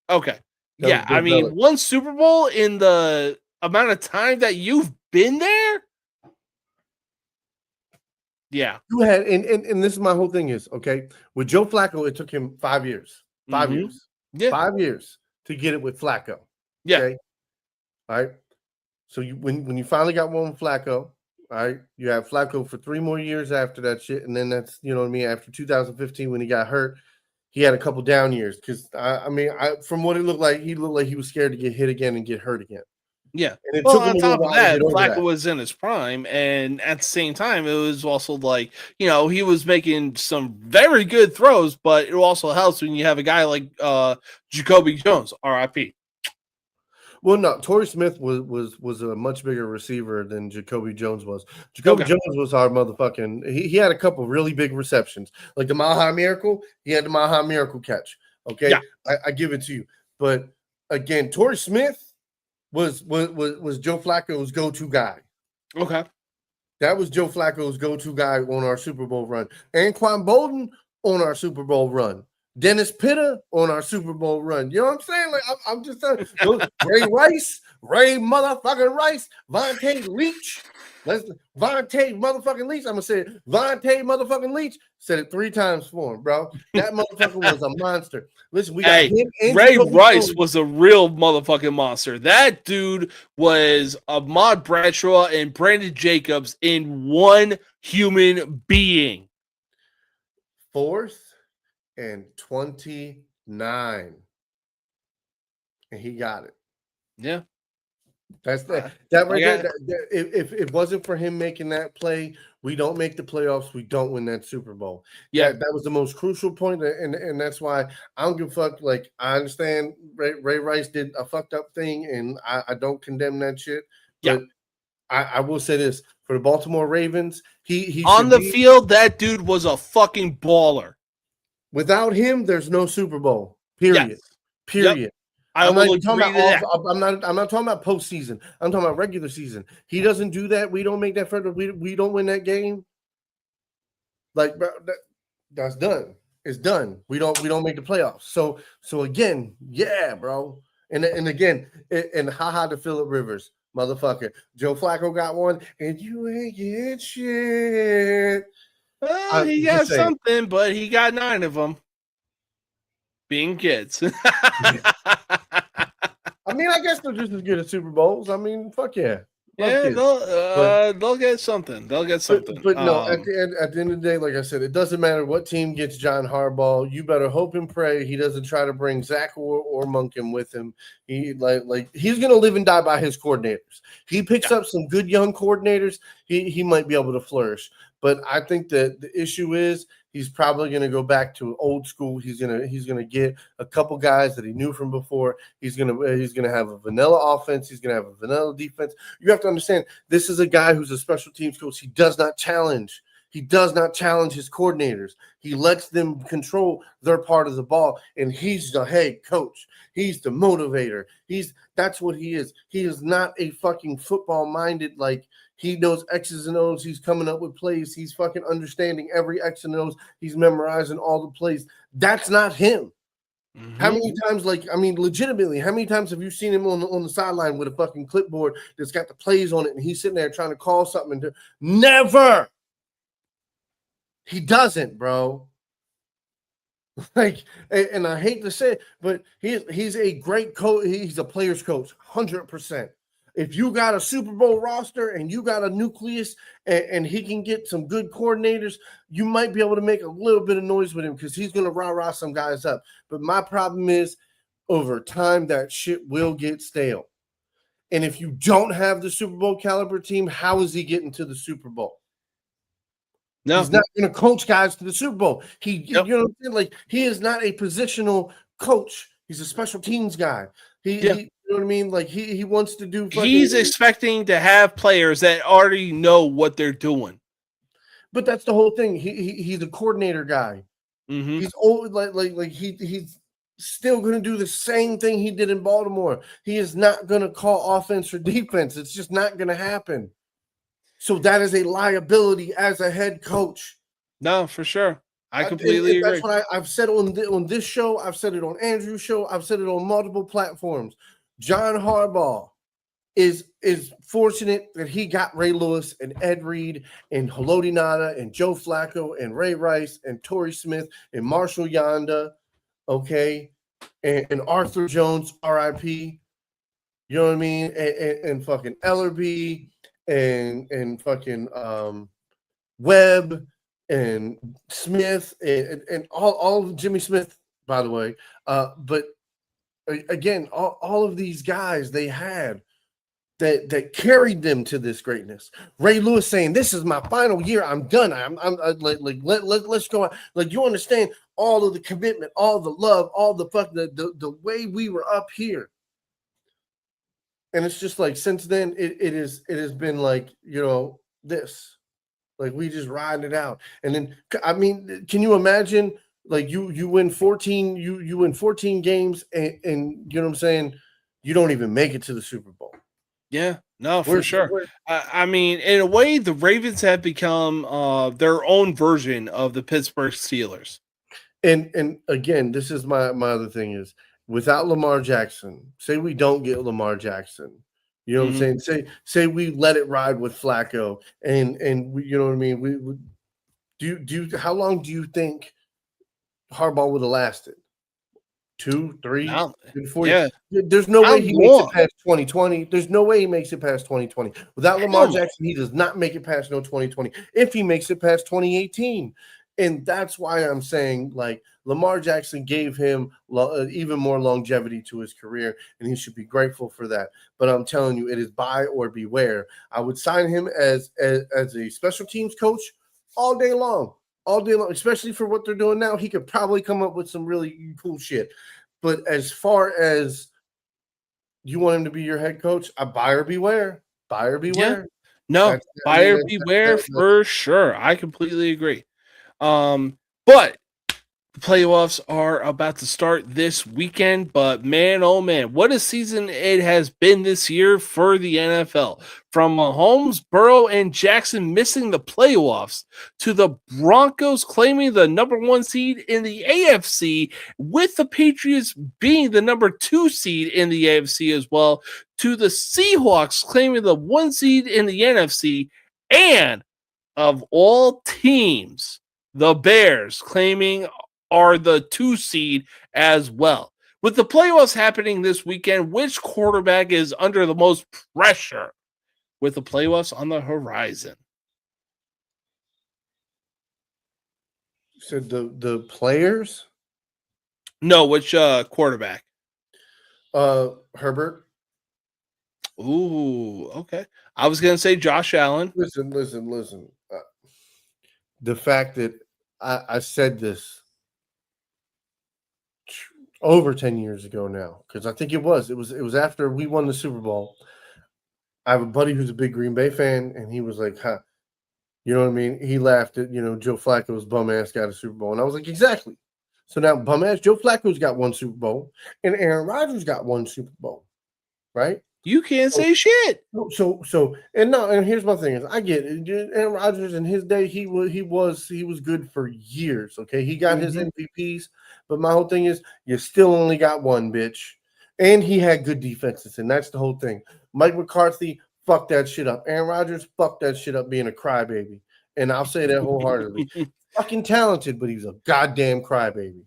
Okay. Yeah, I mean, one Super Bowl in the amount of time that you've been there? Yeah. You had, and this is my whole thing is, okay, with Joe Flacco, it took him 5 years. 5 years. Yeah. 5 years to get it with Flacco. Yeah. Okay? All right. So when you finally got one with Flacco, all right, you have Flacco for 3 more years after that shit, and then that's, you know what I mean, after 2015 when he got hurt, he had a couple down years because from what it looked like, he looked like he was scared to get hit again and get hurt again. Yeah. And it well, took him on a little top of while to that, get over Flacco that. was in his prime, and at the same time, it was also like, you know, he was making some very good throws, but it also helps when you have a guy like Jacoby Jones, RIP. Well, no, Torrey Smith was a much bigger receiver than Jacoby Jones was. Jacoby Jones was our motherfucking. He had a couple really big receptions, like the Mile High Miracle. He had the Mile High Miracle catch. Okay, yeah. I give it to you. But again, Torrey Smith was Joe Flacco's go-to guy. Okay, that was Joe Flacco's go-to guy on our Super Bowl run. Anquan Bolden on our Super Bowl run. Dennis Pitta on our Super Bowl run. You know what I'm saying? Like I'm just telling you, Ray motherfucking Rice, Vontae Leach. Vontae motherfucking Leach. I'm gonna say it. Vontae motherfucking Leach. Said it 3 times for him, bro. That motherfucker was a monster. Listen, we got him and Ray Rice was a real motherfucking monster. That dude was Ahmad Bradshaw and Brandon Jacobs in one human being. 4th and 29, and he got it. Yeah, that's that right there. If it wasn't for him making that play, we don't make the playoffs. We don't win that Super Bowl. Yeah, that was the most crucial point, and that's why I don't give a fuck. Like, I understand Ray Rice did a fucked up thing, and I don't condemn that shit. But I will say this for the Baltimore Ravens, he on the field, that dude was a fucking baller. Without him, there's no Super Bowl. Period. Yes. Period. Yep. I'm not talking about postseason. I'm talking about regular season. He doesn't do that. We don't make that further. We don't win that game. Like, bro, that's done. It's done. We don't make the playoffs. So again, yeah, bro. And again, and haha to Phillip Rivers, motherfucker. Joe Flacco got one, and you ain't get shit. He got something, but he got 9 of them. Being kids. I mean, I guess they're just as good as Super Bowls. I mean, fuck yeah. Yeah, kids. But they'll get something. They'll get But, something. but no, at the end of the day, like I said, it doesn't matter what team gets John Harbaugh. You better hope and pray he doesn't try to bring Zach or Monken with him. He like he's gonna live and die by his coordinators. He picks up some good young coordinators, he might be able to flourish. But I think that the issue is he's probably going to go back to old school. He's gonna get a couple guys that he knew from before. He's gonna have a vanilla offense. He's gonna have a vanilla defense. You have to understand this is a guy who's a special teams coach. He does not challenge. He does not challenge his coordinators. He lets them control their part of the ball, and he's the head coach. He's the motivator. That's what he is. He is not a fucking football minded like. He knows X's and O's. He's coming up with plays. He's fucking understanding every X and O's. He's memorizing all the plays. That's not him. Mm-hmm. How many times, legitimately, how many times have you seen him on the sideline with a fucking clipboard that's got the plays on it and he's sitting there trying to call something? Never. He doesn't, bro. And I hate to say it, but he's a great coach. He's a player's coach, 100%. If you got a Super Bowl roster and you got a nucleus and he can get some good coordinators, you might be able to make a little bit of noise with him because he's going to rah-rah some guys up. But my problem is over time that shit will get stale. And if you don't have the Super Bowl caliber team, how is he getting to the Super Bowl? No. He's not going to coach guys to the Super Bowl. You know what I'm saying? Like, he is not a positional coach. He's a special teams guy. You know what I mean? Like he wants to do. He's expecting to have players that already know what they're doing. But that's the whole thing. He's a coordinator guy. Mm-hmm. He's old, he's still going to do the same thing he did in Baltimore. He is not going to call offense or defense. It's just not going to happen. So that is a liability as a head coach. No, for sure. I completely agree. That's what I've said on this show. I've said it on Andrew's show. I've said it on multiple platforms. John Harbaugh is fortunate that he got Ray Lewis and Ed Reed and Haloti Ngata and Joe Flacco and Ray Rice and Torrey Smith and Marshall Yanda, okay, and Arthur Jones, R.I.P. You know what I mean? And fucking Ellerby and fucking Webb and Smith and all of Jimmy Smith, by the way. But again, all of these guys they had that carried them to this greatness. Ray Lewis saying, "This is my final year. I'm done. Let's go out." Like, you understand all of the commitment, all the love, all the way we were up here. And it's just like since then, it has been like, you know, this, like we just riding it out. And then I mean, can you imagine? Like you win 14, you win 14 games, and you know what I'm saying? You don't even make it to the Super Bowl. Yeah, no, for sure. I mean, in a way, the Ravens have become their own version of the Pittsburgh Steelers. And again, this is my other thing is without Lamar Jackson, say we don't get Lamar Jackson. You know what I'm saying? Say we let it ride with Flacco, and we, you know what I mean? We do how long do you think Harbaugh would have lasted? 2, 3, 4 years. There's no way he makes it past 2020. There's no way he makes it past 2020. Without Lamar Jackson, he does not make it past 2020. If he makes it past 2018. And that's why I'm saying, like, Lamar Jackson gave him even more longevity to his career, and he should be grateful for that. But I'm telling you, it is buy or beware. I would sign him as a special teams coach all day long, especially for what they're doing now. He could probably come up with some really cool shit. But as far as you want him to be your head coach, buyer beware. Buyer beware. Yeah. No, buyer beware for sure. I completely agree. But the playoffs are about to start this weekend, but man, oh man, what a season it has been this year for the NFL. From Mahomes, Burrow, and Jackson missing the playoffs to the Broncos claiming the number 1 seed in the AFC, with the Patriots being the number 2 seed in the AFC as well, to the Seahawks claiming the 1 seed in the NFC, and of all teams, the Bears claiming are the 2 seed as well. With the playoffs happening this weekend, which quarterback is under the most pressure? with the playoffs on the horizon. You said the players? No, which quarterback? Herbert. Ooh, okay. I was gonna say Josh Allen. Listen. The fact that I said this over 10 years ago now, because I think it was after we won the Super Bowl. I have a buddy who's a big Green Bay fan, and he was like, huh, you know what I mean? He laughed at, Joe Flacco's bum ass got a Super Bowl. And I was like, exactly. So now bum ass Joe Flacco's got one Super Bowl, and Aaron Rodgers got one Super Bowl, right? You can't say shit. And here's my thing is I get it. Aaron Rodgers in his day, he was good for years. Okay. He got his MVPs, but my whole thing is you still only got one, bitch. And he had good defenses, and that's the whole thing. Mike McCarthy, fuck that shit up. Aaron Rodgers, fuck that shit up being a crybaby. And I'll say that wholeheartedly. Fucking talented, but he's a goddamn crybaby.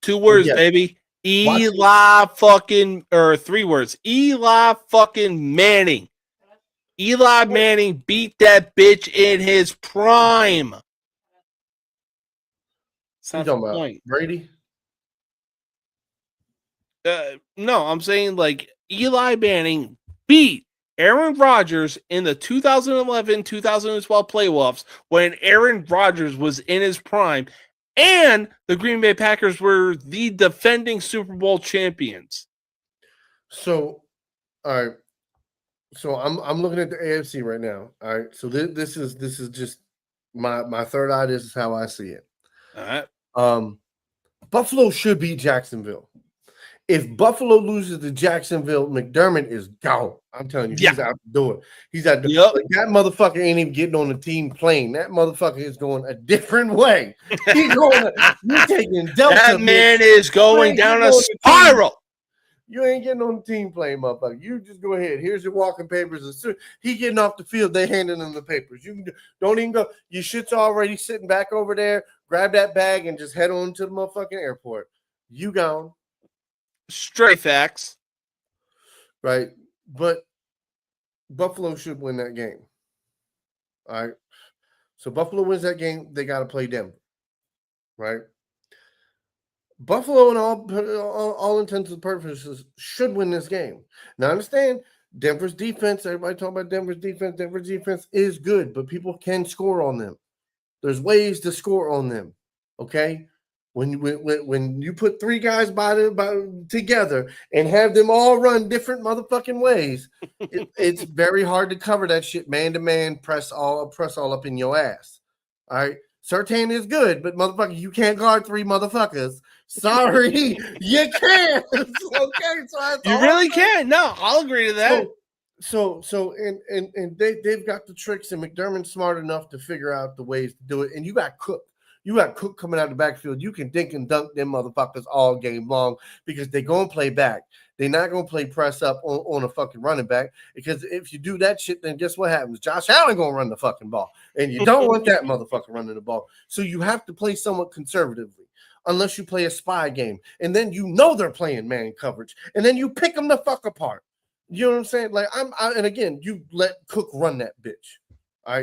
2 words, baby. Eli fucking, or 3 words. Eli fucking Manning. Eli Manning beat that bitch in his prime. What you talking about? Brady? No, I'm saying like Eli Manning beat Aaron Rodgers in the 2011-2012 playoffs when Aaron Rodgers was in his prime. And the Green Bay Packers were the defending Super Bowl champions. So, all right. So I'm looking at the AFC right now. All right. So this is just my third eye. This is how I see it. All right. Buffalo should beat Jacksonville. If Buffalo loses to Jacksonville, McDermott is gone. I'm telling you, he's out the door. He's out the door. Like, that motherfucker ain't even getting on the team plane. That motherfucker is going a different way. He's going. You're taking Delta. That man is going down a spiral. You ain't getting on the team plane, motherfucker. You just go ahead. Here's your walking papers. As soon he getting off the field, they handing him the papers. You don't even go. Your shit's already sitting back over there. Grab that bag and just head on to the motherfucking airport. You gone. Straight facts. Right. But Buffalo should win that game. All right. So Buffalo wins that game. They got to play Denver. Right. Buffalo, in all intents and purposes, should win this game. Now, understand Denver's defense. Everybody talking about Denver's defense. Denver's defense is good, but people can score on them. There's ways to score on them. Okay. When you put 3 guys together and have them all run different motherfucking ways, it's very hard to cover that shit man to man, press all up in your ass. All right. Surtain is good, but motherfucker, you can't guard 3 motherfuckers. Sorry, you can't. Okay, so you really can't. No, I'll agree to that. So they've got the tricks, and McDermott's smart enough to figure out the ways to do it. And you got Cook. You got Cook coming out of the backfield. You can dink and dunk them motherfuckers all game long because they're going to play back. They're not going to play press up on a fucking running back because if you do that shit, then guess what happens? Josh Allen going to run the fucking ball, and you don't want that motherfucker running the ball. So you have to play somewhat conservatively unless you play a spy game, and then you know they're playing man coverage, and then you pick them the fuck apart. You know what I'm saying? Like and again, you let Cook run that bitch. All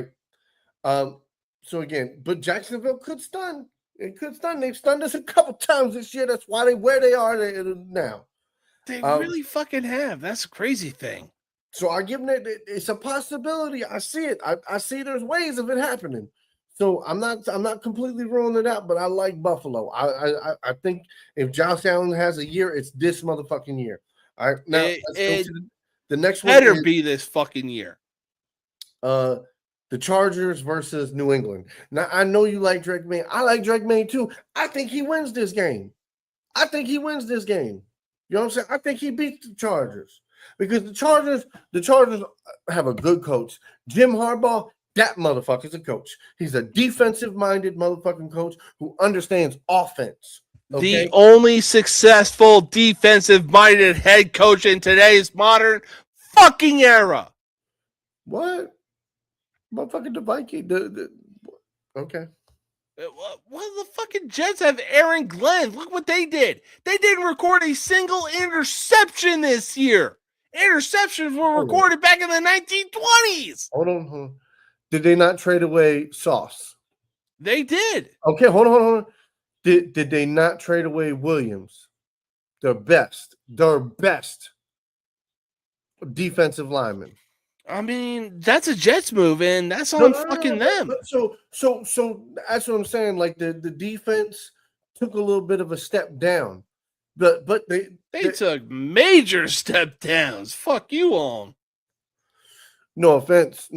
right. So again, but Jacksonville could stun. It could stun. They've stunned us a couple times this year. That's why where they are now. They really fucking have. That's a crazy thing. So I give them that. It's a possibility. I see it. I see there's ways of it happening. So I'm not completely ruling it out, but I like Buffalo. I think if Josh Allen has a year, it's this motherfucking year. All right. Now let's go to the next one. Better be this fucking year. The Chargers versus New England. Now, I know you like Drake May. I like Drake May too. I think he wins this game. You know what I'm saying? I think he beats the Chargers because the Chargers have a good coach. Jim Harbaugh, that motherfucker's a coach. He's a defensive-minded motherfucking coach who understands offense. Okay? The only successful defensive-minded head coach in today's modern fucking era. What? Motherfucking the Viking. Okay. Well, the fucking Jets have Aaron Glenn. Look what they did. They didn't record a single interception this year. Interceptions were Hold on. recorded back in the 1920s. Hold on. Did they not trade away Sauce? They did. Okay, hold on. Did they not trade away Williams? Their best defensive lineman. I mean, that's a Jets move, and that's on fucking them. But so that's what I'm saying. Like the defense took a little bit of a step down, but they took major step downs. Fuck you on. no offense,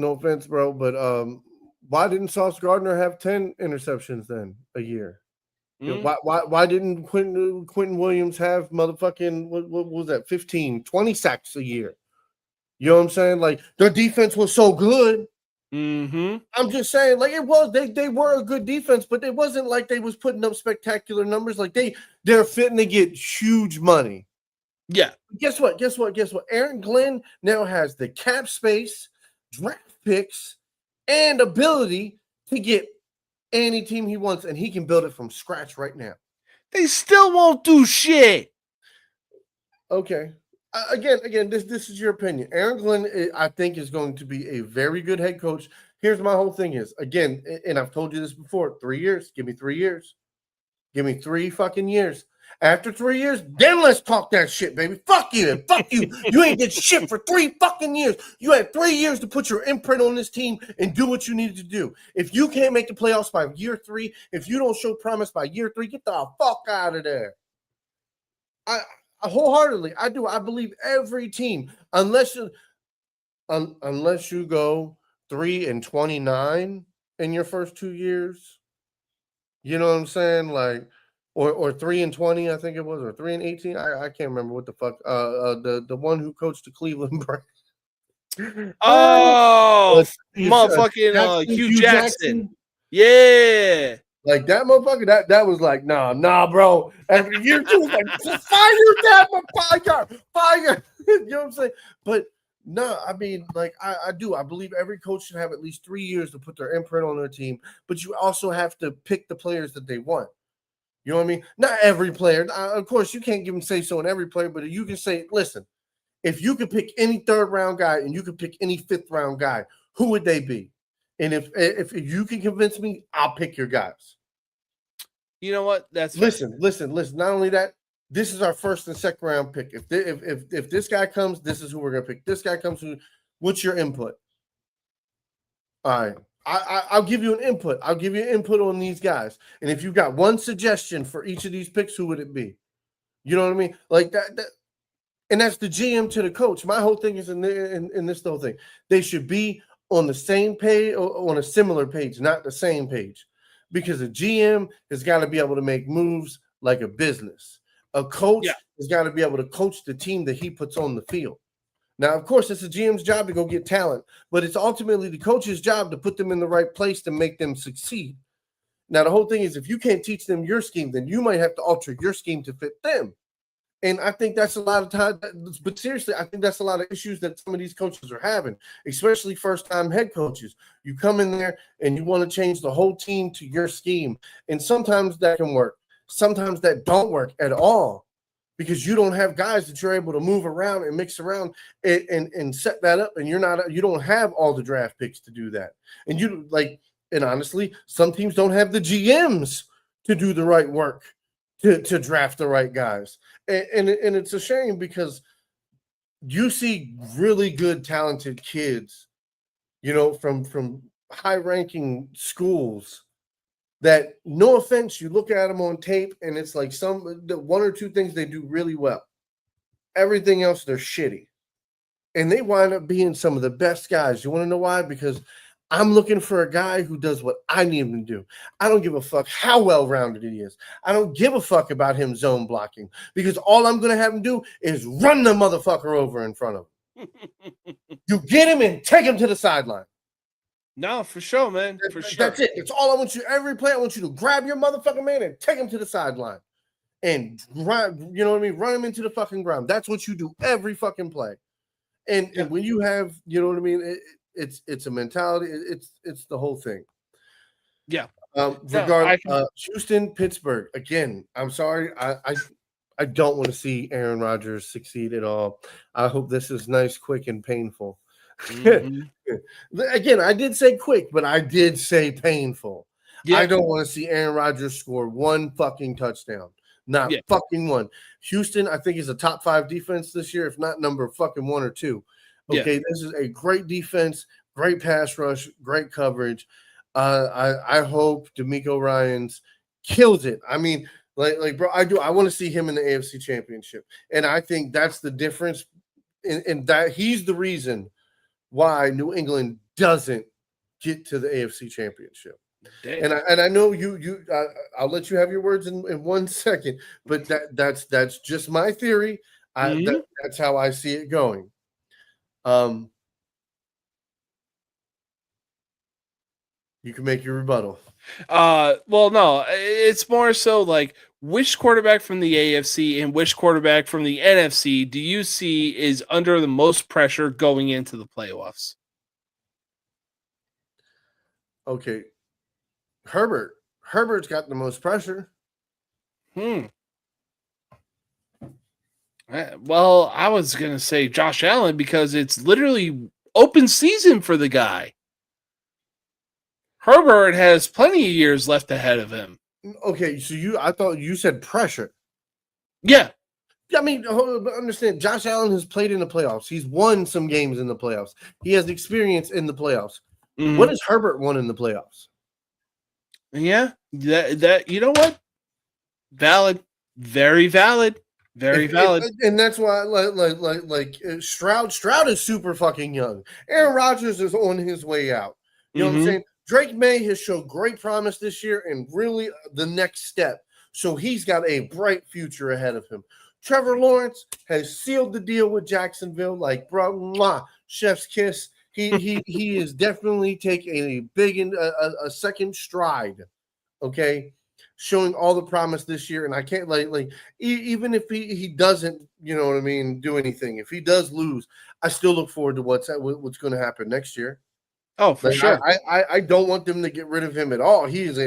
bro. But why didn't Sauce Gardner have 10 interceptions then a year? You know, why didn't Quentin Williams have motherfucking what was that 15, 20 sacks a year? You know what I'm saying? Like their defense was so good. Mm-hmm. I'm just saying, like it was. They were a good defense, but it wasn't like they was putting up spectacular numbers. Like they're fitting to get huge money. Yeah. Guess what? Aaron Glenn now has the cap space, draft picks, and ability to get any team he wants, and he can build it from scratch right now. They still won't do shit. Okay. Again, this is your opinion. Aaron Glenn, I think, is going to be a very good head coach. Here's my whole thing is, again, and I've told you this before, 3 years. Give me 3 years. Give me 3 fucking years. After 3 years, then let's talk that shit, baby. Fuck you. Fuck you. You ain't did shit for 3 fucking years. You had 3 years to put your imprint on this team and do what you needed to do. If you can't make the playoffs by year 3, if you don't show promise by year 3, get the fuck out of there. Wholeheartedly, I do. I believe every team, unless you go 3-29 in your first 2 years, you know what I'm saying? Like, or 3-20, I think it was, or 3-18. I can't remember what the fuck. The one who coached the Cleveland Browns. Oh, motherfucking Hugh Jackson. Yeah. Like that motherfucker, that was like, nah, bro. After year 2, was like, fire that fire. You know what I'm saying? But no, I mean, like I do. I believe every coach should have at least 3 years to put their imprint on their team. But you also have to pick the players that they want. You know what I mean? Not every player. Of course, you can't give them say so in every player, but you can say, listen, if you could pick any 3rd round guy and you could pick any 5th round guy, who would they be? And if you can convince me, I'll pick your guys. You know what? That's listen. Not only that, this is our 1st and 2nd round pick. If this guy comes, this is who we're gonna pick. This guy comes, what's your input? All right, I'll give you an input. I'll give you input on these guys. And if you've got one suggestion for each of these picks, who would it be? You know what I mean? Like that. And that's the GM to the coach. My whole thing is in this whole thing. They should be on the same page or on a similar page, not the same page. Because a GM has got to be able to make moves like a business. A coach has got to be able to coach the team that he puts on the field. Now, of course, it's a GM's job to go get talent, but it's ultimately the coach's job to put them in the right place to make them succeed. Now, the whole thing is if you can't teach them your scheme, then you might have to alter your scheme to fit them. And I think that's a lot of time. But seriously, I think that's a lot of issues that some of these coaches are having, especially first-time head coaches. You come in there and you want to change the whole team to your scheme. And sometimes that can work. Sometimes that don't work at all because you don't have guys that you're able to move around and mix around and set that up. And you don't have all the draft picks to do that. And honestly, some teams don't have the GMs to do the right work to draft the right guys. And it's a shame because you see really good, talented kids, you know, from high-ranking schools that, no offense, you look at them on tape and it's like the 1 or 2 things they do really well. Everything else, they're shitty. And they wind up being some of the best guys. You want to know why? Because I'm looking for a guy who does what I need him to do. I don't give a fuck how well-rounded he is. I don't give a fuck about him zone blocking because all I'm going to have him do is run the motherfucker over in front of him. You get him and take him to the sideline. No, for sure, man. For sure. That's it. That's all I want you. Every play, I want you to grab your motherfucking man and take him to the sideline. And, you know what I mean? Run him into the fucking ground. That's what you do every fucking play. And when you have, you know what I mean? It's a mentality. It's the whole thing. Yeah. Regarding Houston, Pittsburgh. Again, I'm sorry. I don't want to see Aaron Rodgers succeed at all. I hope this is nice, quick, and painful. Mhm. Again, I did say quick, but I did say painful. Yeah. I don't want to see Aaron Rodgers score one fucking touchdown. Not Yeah. fucking one. Houston, I think, is a top 5 defense this year, if not number fucking 1 or 2. Okay, This is a great defense, great pass rush, great coverage. I hope DeMeco Ryans kills it. I mean, like, bro, I want to see him in the AFC Championship, and I think that's the difference. In that he's the reason why New England doesn't get to the AFC Championship. Damn. And I know you I'll let you have your words in 1 second, but that's just my theory. That's how I see it going. You can make your rebuttal. Well, no, it's more so like which quarterback from the AFC and which quarterback from the NFC do you see is under the most pressure going into the playoffs? Okay. Herbert's got the most pressure. Well, I was going to say Josh Allen because it's literally open season for the guy. Herbert has plenty of years left ahead of him. Okay, so I thought you said pressure. Yeah. I mean, understand, Josh Allen has played in the playoffs. He's won some games in the playoffs. He has experience in the playoffs. Mm-hmm. What has Herbert won in the playoffs? Yeah, that you know what? Valid. Very valid. Very valid. And that's why, like Stroud is super fucking young. Aaron Rodgers is on his way out. You know what I'm saying? Drake May has shown great promise this year and really the next step. So he's got a bright future ahead of him. Trevor Lawrence has sealed the deal with Jacksonville. Like, bro, mwah, chef's kiss. He is definitely taking a big a second stride. Okay, showing all the promise this year, and I can't even if he doesn't, you know what I mean, do anything. If he does lose, I still look forward to what's going to happen next year. Oh, for sure. I don't want them to get rid of him at all. He's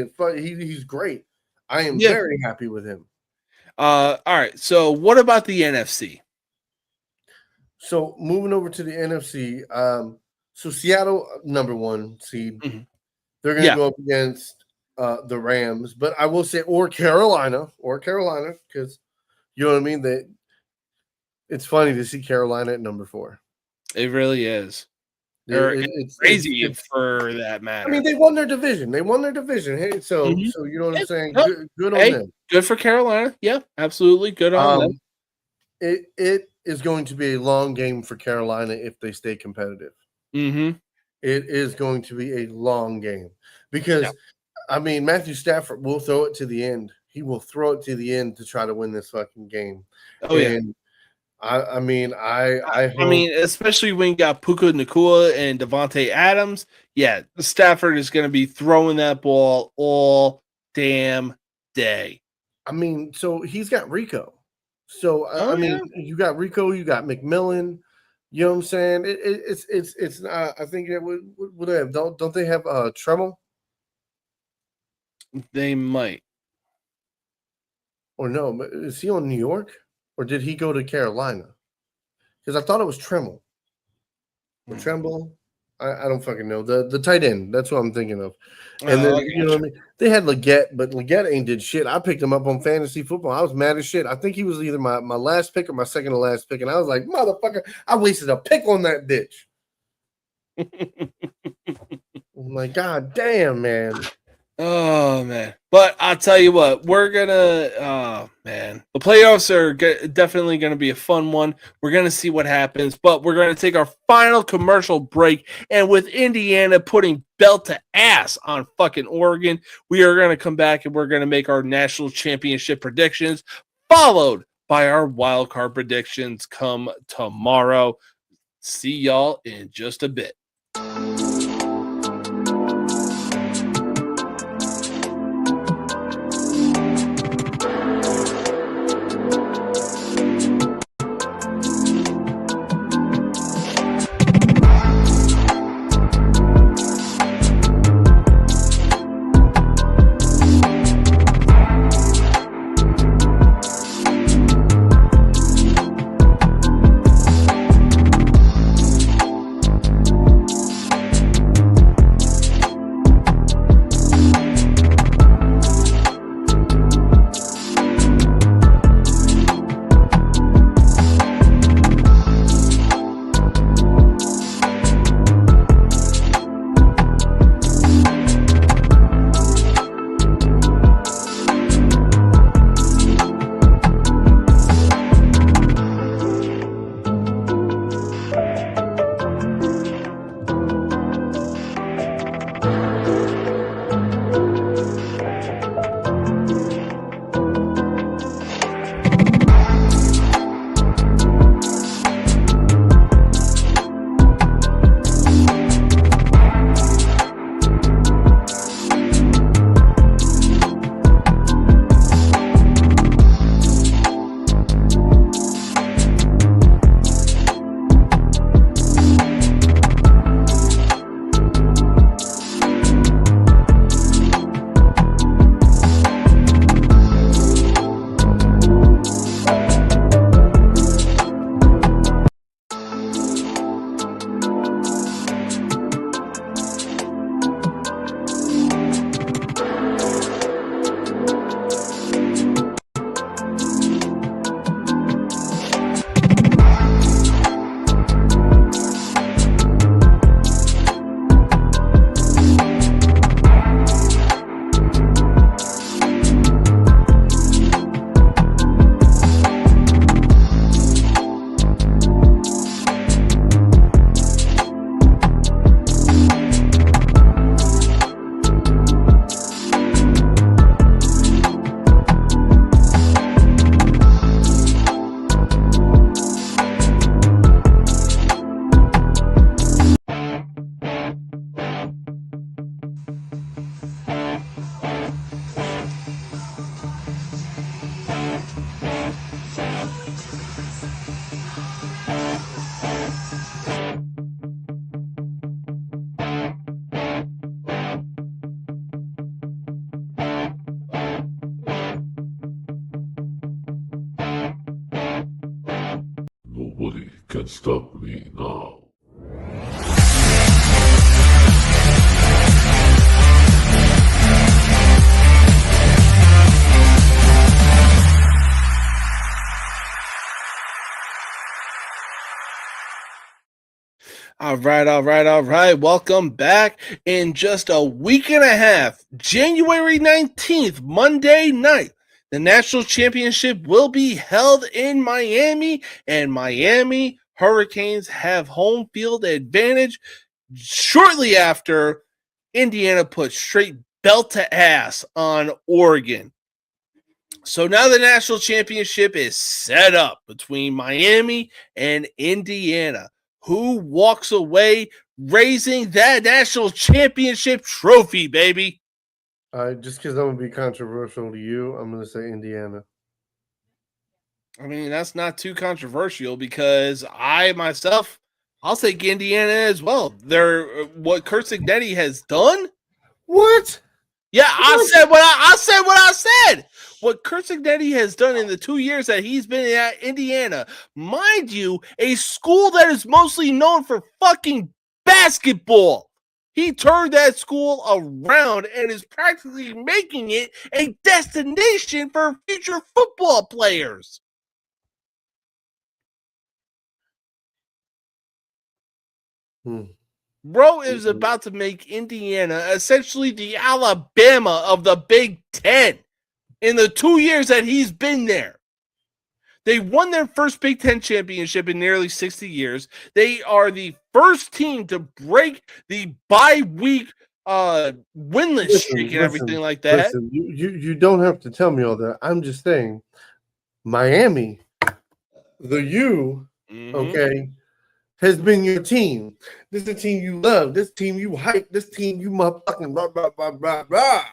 great. I am very happy with him. All right. So what about the NFC? So moving over to the NFC, so Seattle, number 1 seed. Mm-hmm. They're going to go up against the Rams, but I will say, or Carolina, because you know what I mean? It's funny to see Carolina at number 4. It really is. It's crazy for that matter. I mean, they won their division. Hey, so you know what I'm saying? Good on them. Good for Carolina. Yeah, absolutely. Good on them. It is going to be a long game for Carolina if they stay competitive. Mm-hmm. It is going to be a long game because, I mean, Matthew Stafford will throw it to the end. He will throw it to the end to try to win this fucking game. Oh, yeah. I mean, especially when you got Puka Nacua and Devontae Adams. Yeah, Stafford is going to be throwing that ball all damn day. I mean, so he's got Rico. So I mean, you got Rico, you got McMillan. You know what I'm saying? It's not. I think that would have don't they have Tremmel? They might. Or no? Is he on New York? Or did he go to Carolina? Because I thought it was Tremmel. Or Tremble. I don't fucking know. The tight end. That's what I'm thinking of. And then, you know what I mean? They had Leggett, but Leggett ain't did shit. I picked him up on fantasy football. I was mad as shit. I think he was either my last pick or my second to last pick. And I was like, motherfucker, I wasted a pick on that bitch. I'm like, God damn, man. Oh, man. But I'll tell you what, we're going to, the playoffs are definitely going to be a fun one. We're going to see what happens, but we're going to take our final commercial break. And with Indiana putting belt to ass on fucking Oregon, we are going to come back and we're going to make our national championship predictions, followed by our wild card predictions come tomorrow. See y'all in just a bit. stop me now. All right. Welcome back. In just a week and a half, January 19th, Monday night, the national championship will be held in Miami, and Miami Hurricanes have home field advantage shortly after Indiana put straight belt to ass on Oregon. So now the national championship is set up between Miami and Indiana. Who walks away raising that national championship trophy, baby? Just because I'm gonna be controversial to you, I'm gonna say Indiana. I mean, that's not too controversial because I myself, I'll take Indiana as well. They're what Kurt Signetti has done. What? Yeah, I said what I said. What Kurt Signetti has done in the 2 years that he's been at Indiana, mind you, a school that is mostly known for fucking basketball. He turned that school around and is practically making it a destination for future football players. Bro is about to make Indiana essentially the Alabama of the Big Ten in the 2 years that he's been there. They won their first Big Ten championship in nearly 60 years. They are the first team to break the bye-week winless streak and everything like that. Listen, you don't have to tell me all that. I'm just saying, Miami, the U, okay, has been your team. This is the team you love. This team you hype. This team you motherfucking blah, blah, blah, blah, blah.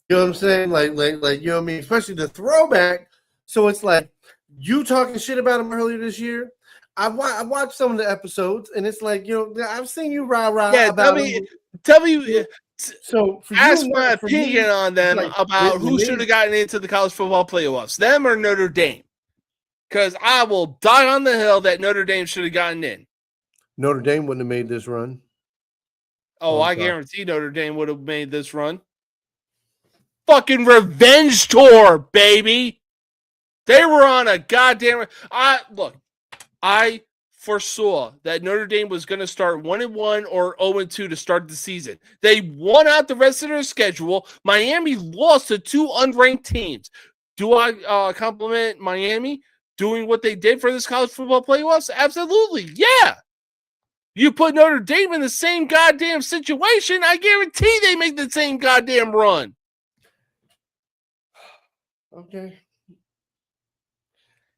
You know what I'm saying? Like, you know what I mean? Especially the throwback. So it's like, you talking shit about him earlier this year. I watched some of the episodes, and it's like, you know, I've seen you rah-rah about him. Tell me. So ask my opinion on them about who should have gotten into the college football playoffs, them or Notre Dame. Because I will die on the hill that Notre Dame should have gotten in. Notre Dame wouldn't have made this run. Oh, I guarantee Notre Dame would have made this run. Fucking revenge tour, baby. They were on a goddamn. I foresaw that Notre Dame was going to start 1-1 or 0-2 to start the season. They won out the rest of their schedule. Miami lost to two unranked teams. Do I compliment Miami doing what they did for this college football playoffs? Absolutely, yeah. You put Notre Dame in the same goddamn situation, I guarantee they make the same goddamn run. Okay.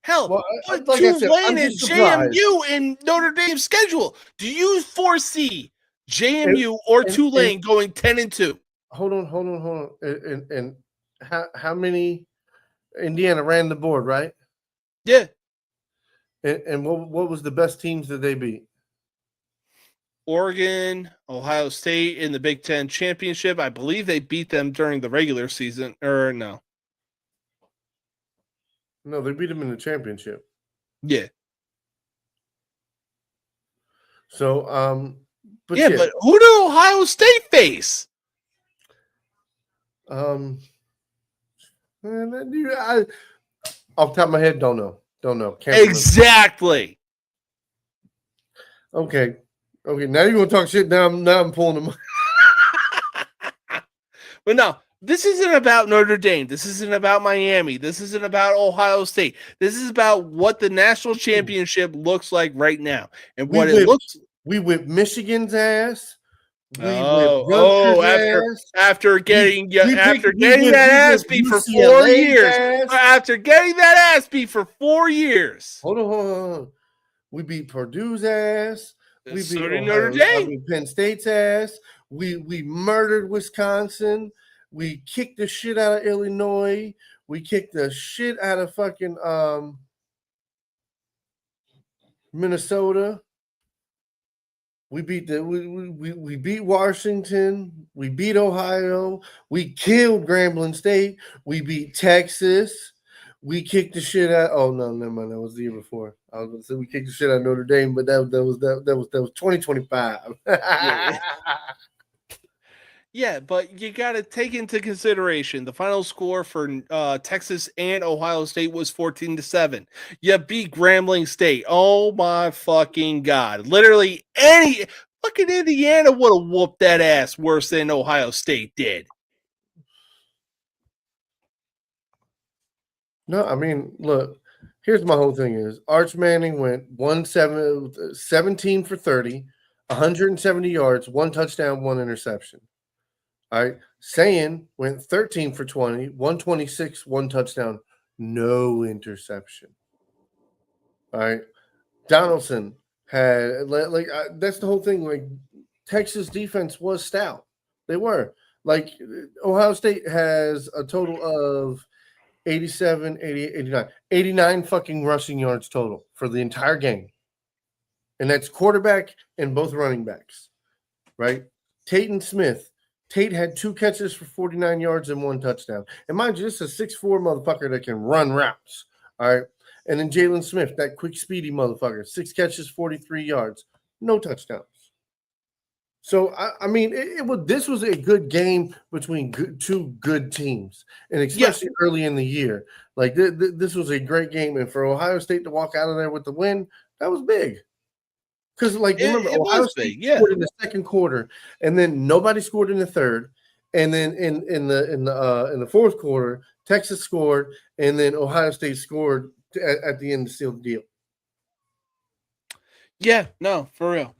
Hell, well, put like Tulane and JMU in Notre Dame's schedule. Do you foresee JMU or Tulane going 10-2? Hold on. And how many? Indiana ran the board, right? Yeah. And what was the best teams that they beat? Oregon, Ohio State in the Big Ten championship. I believe they beat them during the regular season, or no? No, they beat them in the championship. Yeah. So, but who did Ohio State face? Off the top of my head, don't know. Can't exactly. Remember. Okay. Now you're gonna talk shit. Now I'm pulling them. But no, this isn't about Notre Dame. This isn't about Miami. This isn't about Ohio State. This is about what the national championship looks like right now and what it looks. We whipped Michigan's ass. After getting that ass beat for 4 years. After getting that ass beat for 4 years. Hold on. We beat Purdue's ass. We beat Notre Dame. Penn State's ass. We murdered Wisconsin. We kicked the shit out of Illinois. We kicked the shit out of fucking Minnesota. We beat we beat Washington. We beat Ohio. We killed Grambling State. We beat Texas. We kicked the shit out. Oh no, never mind. That was the year before. I was gonna say we kicked the shit out of Notre Dame, but that was 2025. Yeah. Yeah, but you got to take into consideration the final score for Texas and Ohio State was 14-7. You beat Grambling State. Oh my fucking god! Literally, any fucking Indiana would have whooped that ass worse than Ohio State did. No, I mean, look. Here's my whole thing: is Arch Manning went 17 for 30, 170 yards, 1 touchdown, 1 interception. All right. Sayin went 13 for 20, 126, 1 touchdown, no interception. All right. Donaldson had that's the whole thing. Like Texas defense was stout. They were. Like Ohio State has a total of 87, 88, 89, 89 fucking rushing yards total for the entire game. And that's quarterback and both running backs. Right? Tate Smith. Tate had 2 catches for 49 yards and 1 touchdown. And mind you, this is a 6'4" motherfucker that can run routes. All right. And then Jalen Smith, that quick, speedy motherfucker, 6 catches, 43 yards, no touchdowns. So, I mean, this was a good game between two good teams, and especially early in the year. Like, this was a great game. And for Ohio State to walk out of there with the win, that was big. Because, like, remember, Ohio State scored in the second quarter, and then nobody scored in the third. And then in the fourth quarter, Texas scored, and then Ohio State scored at the end to seal the deal. Yeah, no, for real.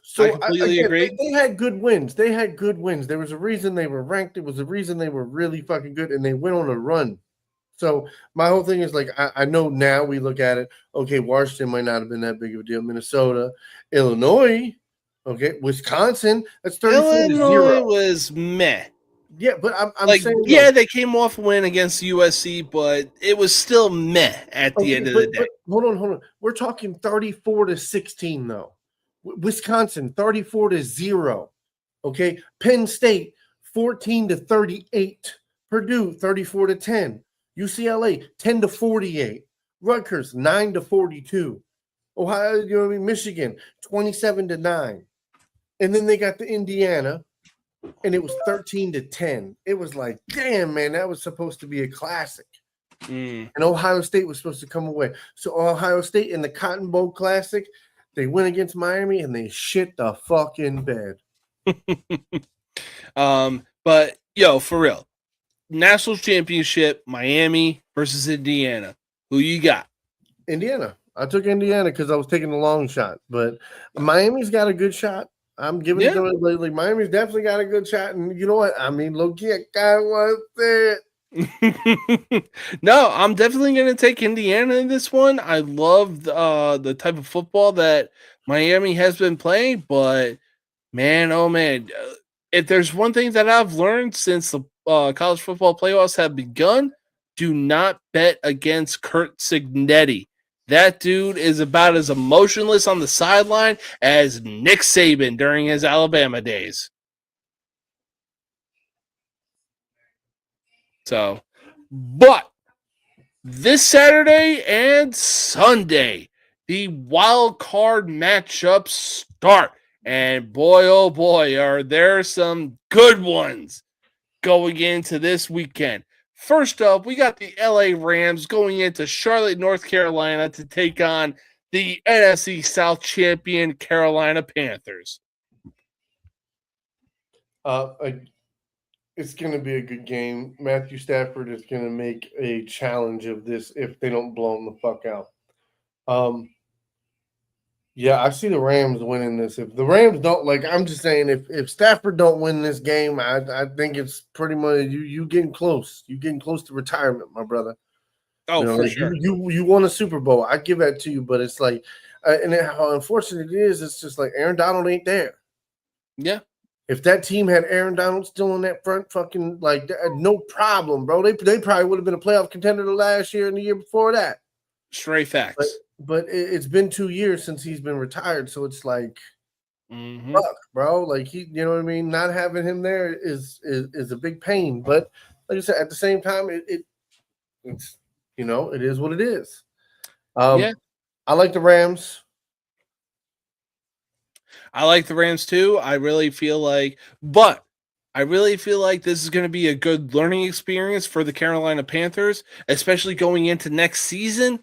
So I completely agree. They had good wins. There was a reason they were ranked. There was a reason they were really fucking good, and they went on a run. So my whole thing is like, I know now we look at it. Okay, Washington might not have been that big of a deal. Minnesota, Illinois, okay, Wisconsin. That's 34-0. Illinois was meh. Yeah, but I'm like, saying, yeah, they came off a win against USC, but it was still meh at the end of the day. Hold on. We're talking 34-16 though. Wisconsin 34-0. Okay, Penn State 14-38. Purdue 34-10. UCLA 10-48. Rutgers 9-42. Ohio, you know what I mean? Michigan 27-9. And then they got to Indiana, and it was 13-10. It was like, damn, man, that was supposed to be a classic. And Ohio State was supposed to come away. So Ohio State in the Cotton Bowl Classic, they went against Miami and they shit the fucking bed. But yo, for real, national championship, Miami versus Indiana. Who you got? Indiana. I took Indiana because I was taking the long shot, but Miami's got a good shot. I'm giving it to them lately. Miami's definitely got a good shot, and you know what? I mean, low-key, I kind of want to say it. No, I'm definitely going to take Indiana in this one. I love the type of football that Miami has been playing, but man, oh man, if there's one thing that I've learned since the college football playoffs have begun, do not bet against Kurt Cignetti. That dude is about as emotionless on the sideline as Nick Saban during his Alabama days. So, but this Saturday and Sunday, the wild card matchups start. And boy, oh boy, are there some good ones going into this weekend. First up, we got the LA Rams going into Charlotte, North Carolina to take on the NFC South champion Carolina Panthers. It's going to be a good game. Matthew Stafford is going to make a challenge of this if they don't blow him the fuck out. Yeah, I see the Rams winning this. If the Rams don't, I'm just saying, if Stafford don't win this game, I think it's pretty much you getting close. You getting close to retirement, my brother. Oh, for sure. You won a Super Bowl. I give that to you, but it's like, and how unfortunate it is, it's just like Aaron Donald ain't there. Yeah. If that team had Aaron Donald still in that front, fucking no problem, bro. They probably would have been a playoff contender the last year and the year before that. Straight facts. But it's been 2 years since he's been retired, so it's like, fuck, bro. Like he, you know what I mean. Not having him there is a big pain. But like I said, at the same time, It's it is what it is. Yeah. I like the Rams. I like the Rams too. I really feel like this is going to be a good learning experience for the Carolina Panthers, especially going into next season.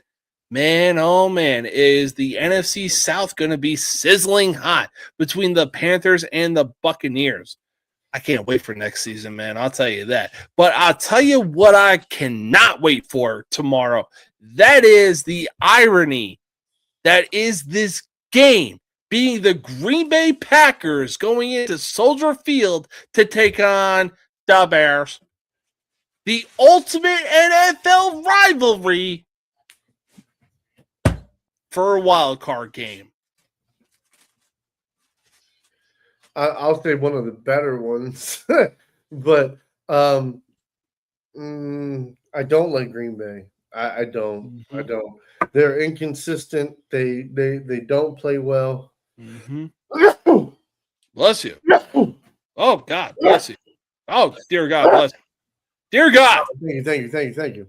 Man, oh man, is the NFC South going to be sizzling hot between the Panthers and the Buccaneers. I can't wait for next season, man. I'll tell you that. But I'll tell you what I cannot wait for tomorrow. That is the irony that is this game being the Green Bay Packers going into Soldier Field to take on the Bears. The ultimate NFL rivalry for a wild card game. I'll say one of the better ones, but I don't like Green Bay. I don't. Mm-hmm. I don't. They're inconsistent. They don't play well. Mm-hmm. Bless you. Oh God, bless you. Oh dear God, bless you. Dear God. Thank you.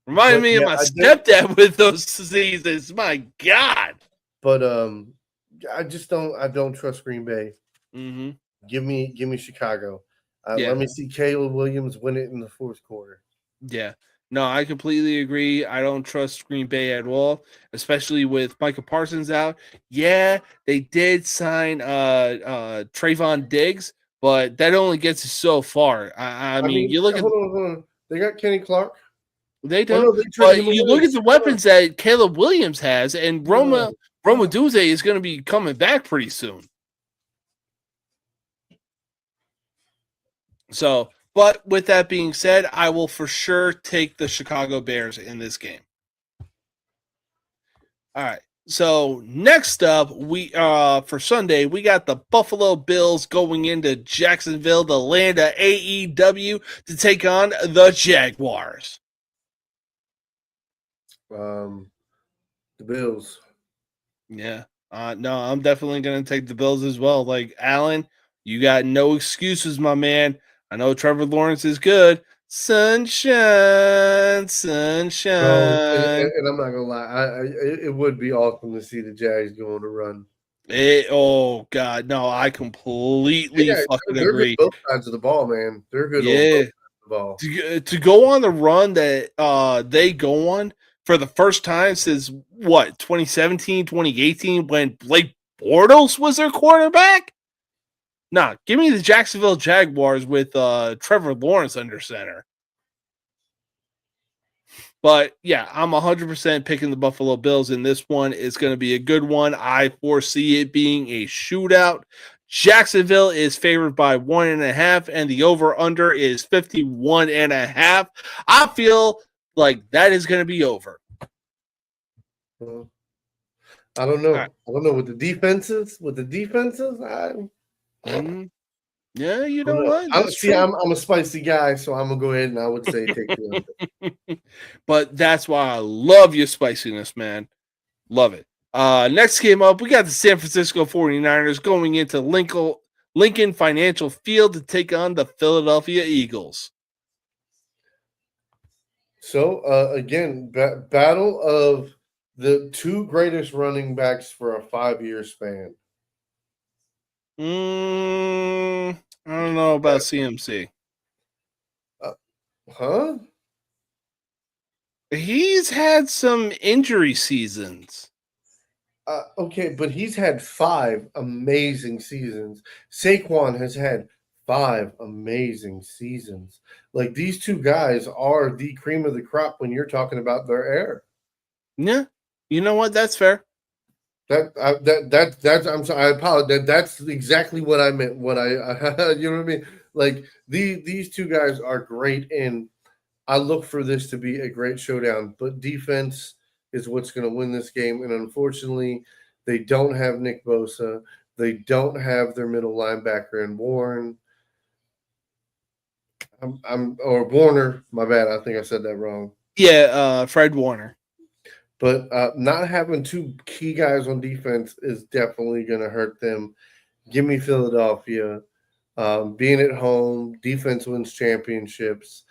Remind me of my stepdad with those diseases. My God. But I just don't. I don't trust Green Bay. Mm-hmm. Give me Chicago. Yeah. Let me see Caleb Williams win it in the fourth quarter. Yeah. No, I completely agree. I don't trust Green Bay at all, especially with Micah Parsons out. Yeah, they did sign Trayvon Diggs, but that only gets you so far. I mean, you look at hold on. They got Kenny Clark. They do, but you look at the weapons that Caleb Williams has, and Roma Duze is going to be coming back pretty soon. So, but with that being said, I will for sure take the Chicago Bears in this game. All right. So next up, we for Sunday, we got the Buffalo Bills going into Jacksonville, the land of AEW, to take on the Jaguars. The Bills. Yeah. No, I'm definitely going to take the Bills as well. Like, Alan, you got no excuses, my man. I know Trevor Lawrence is good. Sunshine. And I'm not gonna lie, it would be awesome to see the Jags go on a run. Oh God, no! I completely fucking agree. Good both sides of the ball, man. They're good. Yeah, on both sides of the ball. To go on the run that they go on for the first time since what 2017, 2018, when Blake Bortles was their quarterback. Nah, give me the Jacksonville Jaguars with Trevor Lawrence under center. But yeah, I'm 100% picking the Buffalo Bills in this one. It's going to be a good one. I foresee it being a shootout. Jacksonville is favored by 1.5, and the over-under is 51.5. I feel like that is going to be over. I don't know. Right. I don't know with the defenses. Yeah, you know what? I'm a spicy guy, so I'm gonna go ahead and I would say take the But that's why I love your spiciness, man. Love it. Next game up, we got the San Francisco 49ers going into Lincoln Financial Field to take on the Philadelphia Eagles. So again, battle of the two greatest running backs for a 5-year span. I don't know about CMC. Huh? He's had some injury seasons. Okay, but he's had 5 amazing seasons. Saquon has had 5 amazing seasons. Like, these two guys are the cream of the crop when you're talking about their era. Yeah, you know what? That's fair. That's I'm sorry, I apologize. That's exactly what I meant. What I you know what I mean? Like these two guys are great, and I look for this to be a great showdown. But defense is what's going to win this game, and unfortunately, they don't have Nick Bosa. They don't have their middle linebacker in Warren. Or Warner. My bad. I think I said that wrong. Yeah, Fred Warner. But not having two key guys on defense is definitely going to hurt them. Give me Philadelphia. Being at home, defense wins championships.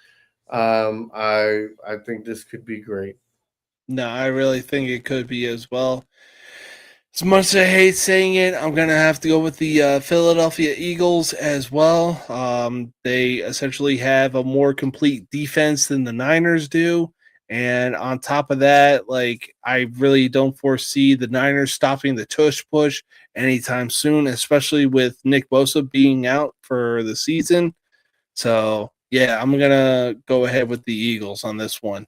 I think this could be great. No, I really think it could be as well. As much as I hate saying it, I'm going to have to go with the Philadelphia Eagles as well. They essentially have a more complete defense than the Niners do. And on top of that, like, I really don't foresee the Niners stopping the tush push anytime soon, especially with Nick Bosa being out for the season. So, yeah, I'm going to go ahead with the Eagles on this one.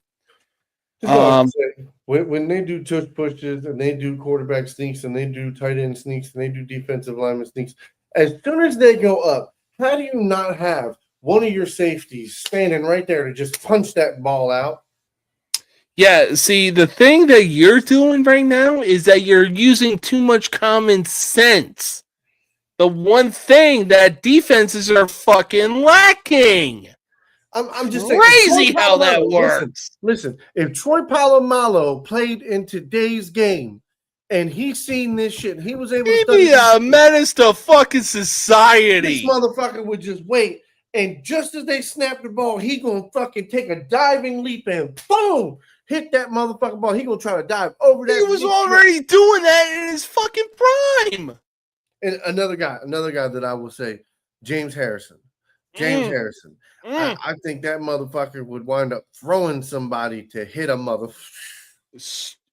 Just want to say, when they do tush pushes and they do quarterback sneaks and they do tight end sneaks and they do defensive lineman sneaks, as soon as they go up, how do you not have one of your safeties standing right there to just punch that ball out? Yeah, see, the thing that you're doing right now is that you're using too much common sense. The one thing that defenses are fucking lacking. I'm just crazy saying, how that works. Listen, if Troy Polamalu played in today's game and he's seen this shit, he was able to He'd be a menace to fucking society. This motherfucker would just wait, and just as they snap the ball, he gonna fucking take a diving leap and boom, hit that motherfucking ball. He gonna try to dive over that. He was already doing that in his fucking prime. And another guy that I will say, James Harrison. Harrison. I think that motherfucker would wind up throwing somebody to hit a mother.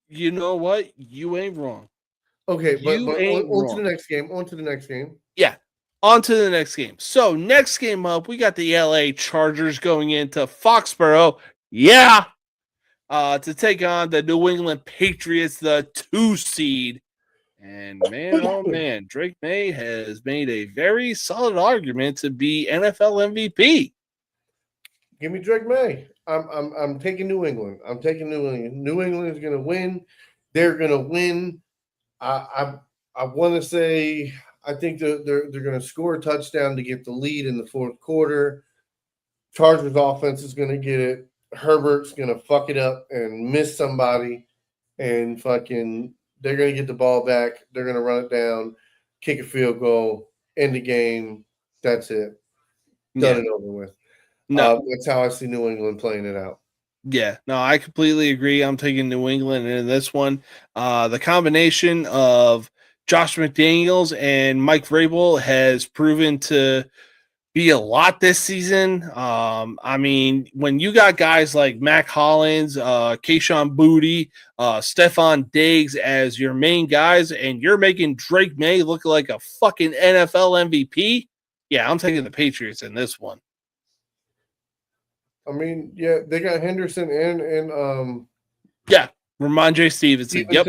You know what? You ain't wrong. Okay, but on to the next game. On to the next game. Yeah, on to the next game. So next game up, we got the LA Chargers going into Foxborough. Yeah. To take on the New England Patriots, the 2 seed. And man, oh man, Drake May has made a very solid argument to be NFL MVP. Give me Drake May. I'm taking New England. I'm taking New England. New England is going to win. They're going to win. I want to say I think they're going to score a touchdown to get the lead in the fourth quarter. Chargers offense is going to get it. Herbert's going to fuck it up and miss somebody, and fucking they're going to get the ball back. They're going to run it down, kick a field goal, end the game. That's it. Done and over with. No, that's how I see New England playing it out. Yeah, no, I completely agree. I'm taking New England in this one. The combination of Josh McDaniels and Mike Vrabel has proven to be a lot this season. I mean, when you got guys like Mac Hollins, Kayshon Boutte, Stephon Diggs as your main guys, and you're making Drake May look like a fucking NFL MVP, yeah, I'm taking the Patriots in this one. I mean, yeah, they got Henderson and yeah, Ramondre Stevenson. Yep.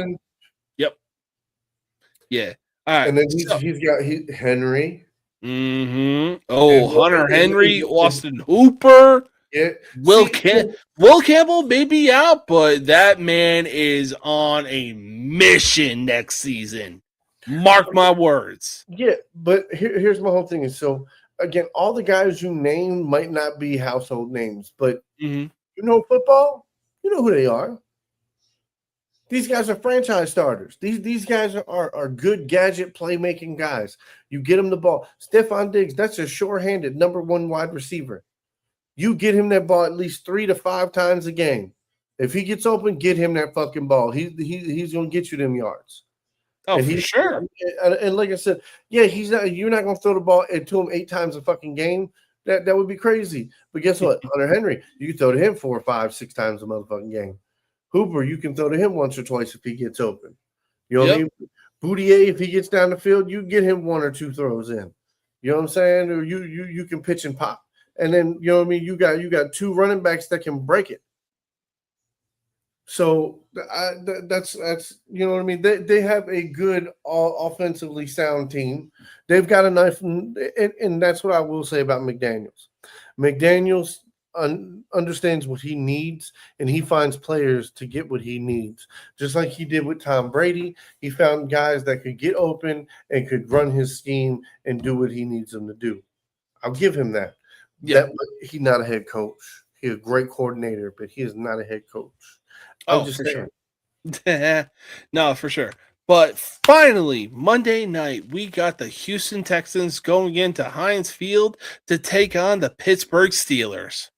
Yeah. All right. And then he's got Henry. Mm-hmm. Oh, Hunter Henry, Austin Hooper. Yeah. Will Campbell may be out, but that man is on a mission next season. Mark my words. Yeah, but here's my whole thing is so again, all the guys you name might not be household names, but you know football, you know who they are. These guys are franchise starters. These guys are good gadget playmaking guys. You get them the ball. Stephon Diggs, that's a sure-handed number 1 wide receiver. You get him that ball at least 3 to 5 times a game. If he gets open, get him that fucking ball. He's gonna get you them yards. Oh, for sure. And like I said, yeah, you're not going to throw the ball to him 8 times a fucking game. That would be crazy. But guess what? Hunter Henry, you can throw to him 4, 5, 6 times a motherfucking game. Hooper, you can throw to him once or twice if he gets open. You know what I mean? Boutte, if he gets down the field, you get him 1 or 2 throws in. You know what I'm saying? Or you can pitch and pop. And then, you know what I mean? You got 2 running backs that can break it. So that's you know what I mean. They have a good offensively sound team. They've got a knife, and that's what I will say about McDaniels. McDaniels understands what he needs, and he finds players to get what he needs. Just like he did with Tom Brady, he found guys that could get open and could run his scheme and do what he needs them to do. I'll give him that. Yeah, he's not a head coach. He's a great coordinator, but he is not a head coach. Oh, for sure. No, for sure. But finally, Monday night, we got the Houston Texans going into Heinz Field to take on the Pittsburgh Steelers.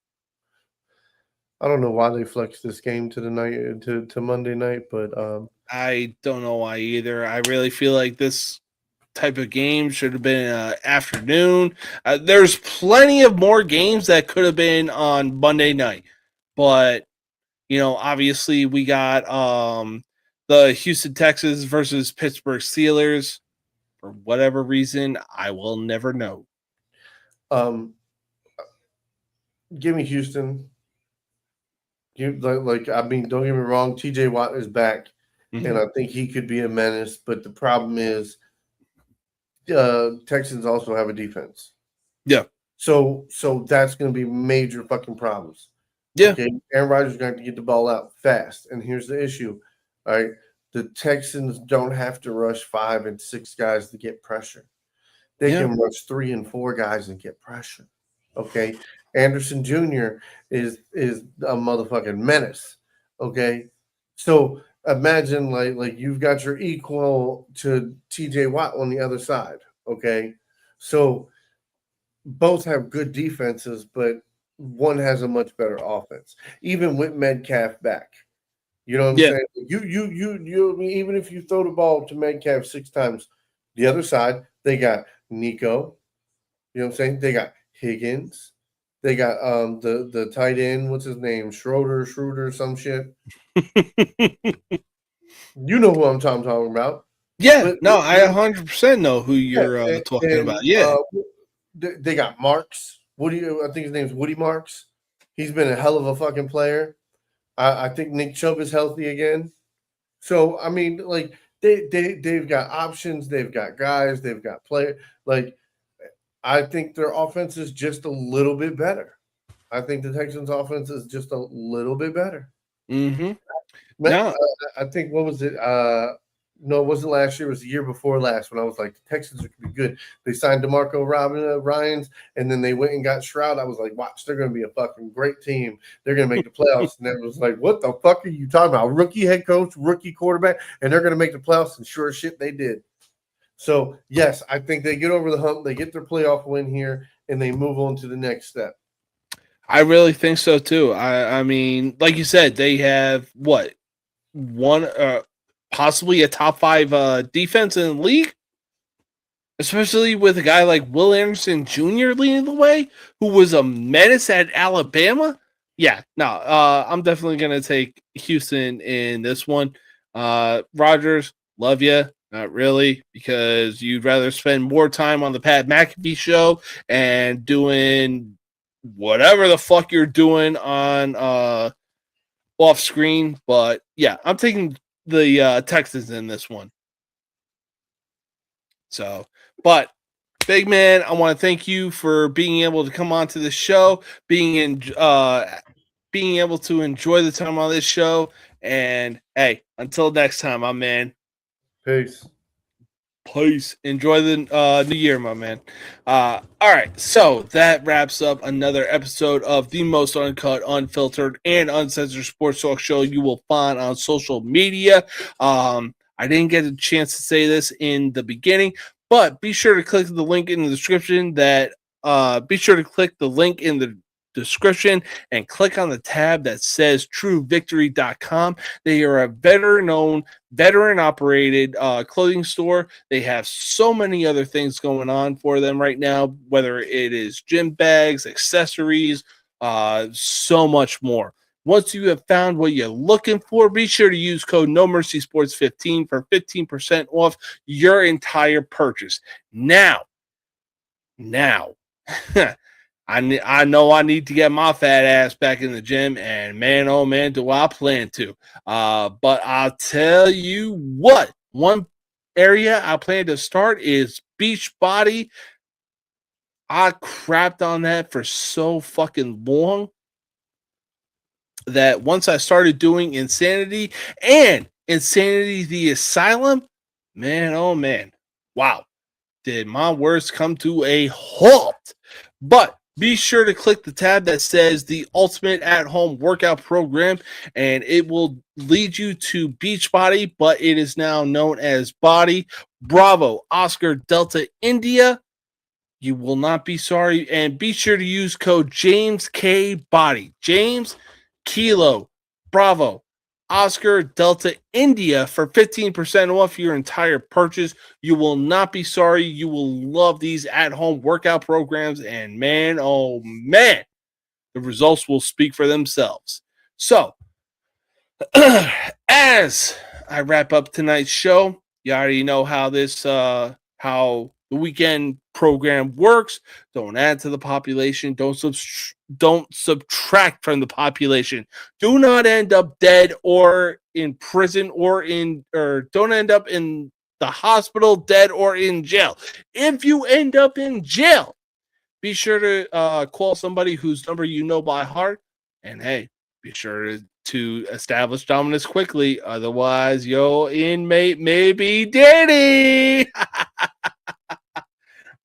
I don't know why they flexed this game to the night to Monday night, but I don't know why either. I really feel like this type of game should have been afternoon. There's plenty of more games that could have been on Monday night, but obviously we got the Houston Texans versus Pittsburgh Steelers. For whatever reason, I will never know. Give me Houston. Don't get me wrong. TJ Watt is back, and I think he could be a menace. But the problem is, Texans also have a defense. Yeah. So that's going to be major fucking problems. Yeah. Okay. Aaron Rodgers is going to have to get the ball out fast, and here's the issue. All right, the Texans don't have to rush 5 and 6 guys to get pressure. They can rush 3 and 4 guys and get pressure. Okay. Anderson Jr. is a motherfucking menace. Okay. So imagine like you've got your equal to TJ Watt on the other side. Okay. So both have good defenses, but one has a much better offense, even with Metcalf back. You know what I'm saying? You even if you throw the ball to Metcalf 6 times, the other side, they got Nico. You know what I'm saying? They got Higgins. They got the tight end, what's his name? Schroeder, some shit. You know who I'm talking about. Yeah, I 100% know who you're talking about. Yeah. They got Marks. I think his name's Woody Marks. He's been a hell of a fucking player. I think Nick Chubb is healthy again. So, I mean, like, they've got options. They've got guys. They've got players. Like, I think their offense is just a little bit better. I think the Texans' offense is just a little bit better. Mm-hmm. I think, what was it? No, it wasn't last year. It was the year before last when I was like, the Texans are going to be good. They signed DeMarco Ryans, and then they went and got Stroud. I was like, watch, they're going to be a fucking great team. They're going to make the playoffs. And it was like, what the fuck are you talking about? Rookie head coach, rookie quarterback, and they're going to make the playoffs. And sure as shit, they did. So, yes, I think they get over the hump. They get their playoff win here, and they move on to the next step. I really think so, too. I mean, like you said, they have, possibly a top 5 defense in the league? Especially with a guy like Will Anderson Jr. leading the way, who was a menace at Alabama. Yeah, no, I'm definitely going to take Houston in this one. Rodgers, love you. Not really, because you'd rather spend more time on the Pat McAfee show and doing whatever the fuck you're doing on off screen. But yeah, I'm taking the Texans in this one. So, but big man, I want to thank you for being able to come on to the show, being able to enjoy the time on this show. And hey, until next time, my man. Peace. Enjoy the new year, my man. All right, so that wraps up another episode of the most uncut, unfiltered, and uncensored sports talk show you will find on social media. I didn't get a chance to say this in the beginning, but be sure to click the link in the description. And click on the tab that says TrueVictory.com. They are a veteran-operated clothing store. They have so many other things going on for them right now, whether it is gym bags, accessories, so much more. Once you have found what you're looking for, be sure to use code NoMercySports15 for 15% off your entire purchase. Now, I know I need to get my fat ass back in the gym, and man, oh man, do I plan to. But I'll tell you what, one area I plan to start is Beachbody. I crapped on that for so fucking long that once I started doing Insanity and Insanity the Asylum, man, oh man, wow, did my words come to a halt. But be sure to click the tab that says the Ultimate at Home Workout Program, and it will lead you to Beachbody, but it is now known as Body. Bravo, Oscar, Delta, India. You will not be sorry. And be sure to use code JamesKBody. James Kilo, Bravo, Oscar, Delta, India for 15% off your entire purchase. You will not be sorry. You will love these at-home workout programs. And man, oh man, the results will speak for themselves. So, as I wrap up tonight's show, you already know how how the weekend program works. Don't add to the population. Don't subtract from the population. Do not end up dead or in prison or don't end up in the hospital, dead or in jail. If you end up in jail, be sure to call somebody whose number you know by heart. And hey, be sure to establish dominance quickly. Otherwise, your inmate may be daddy.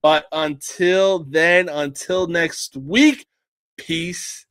But until then, until next week, peace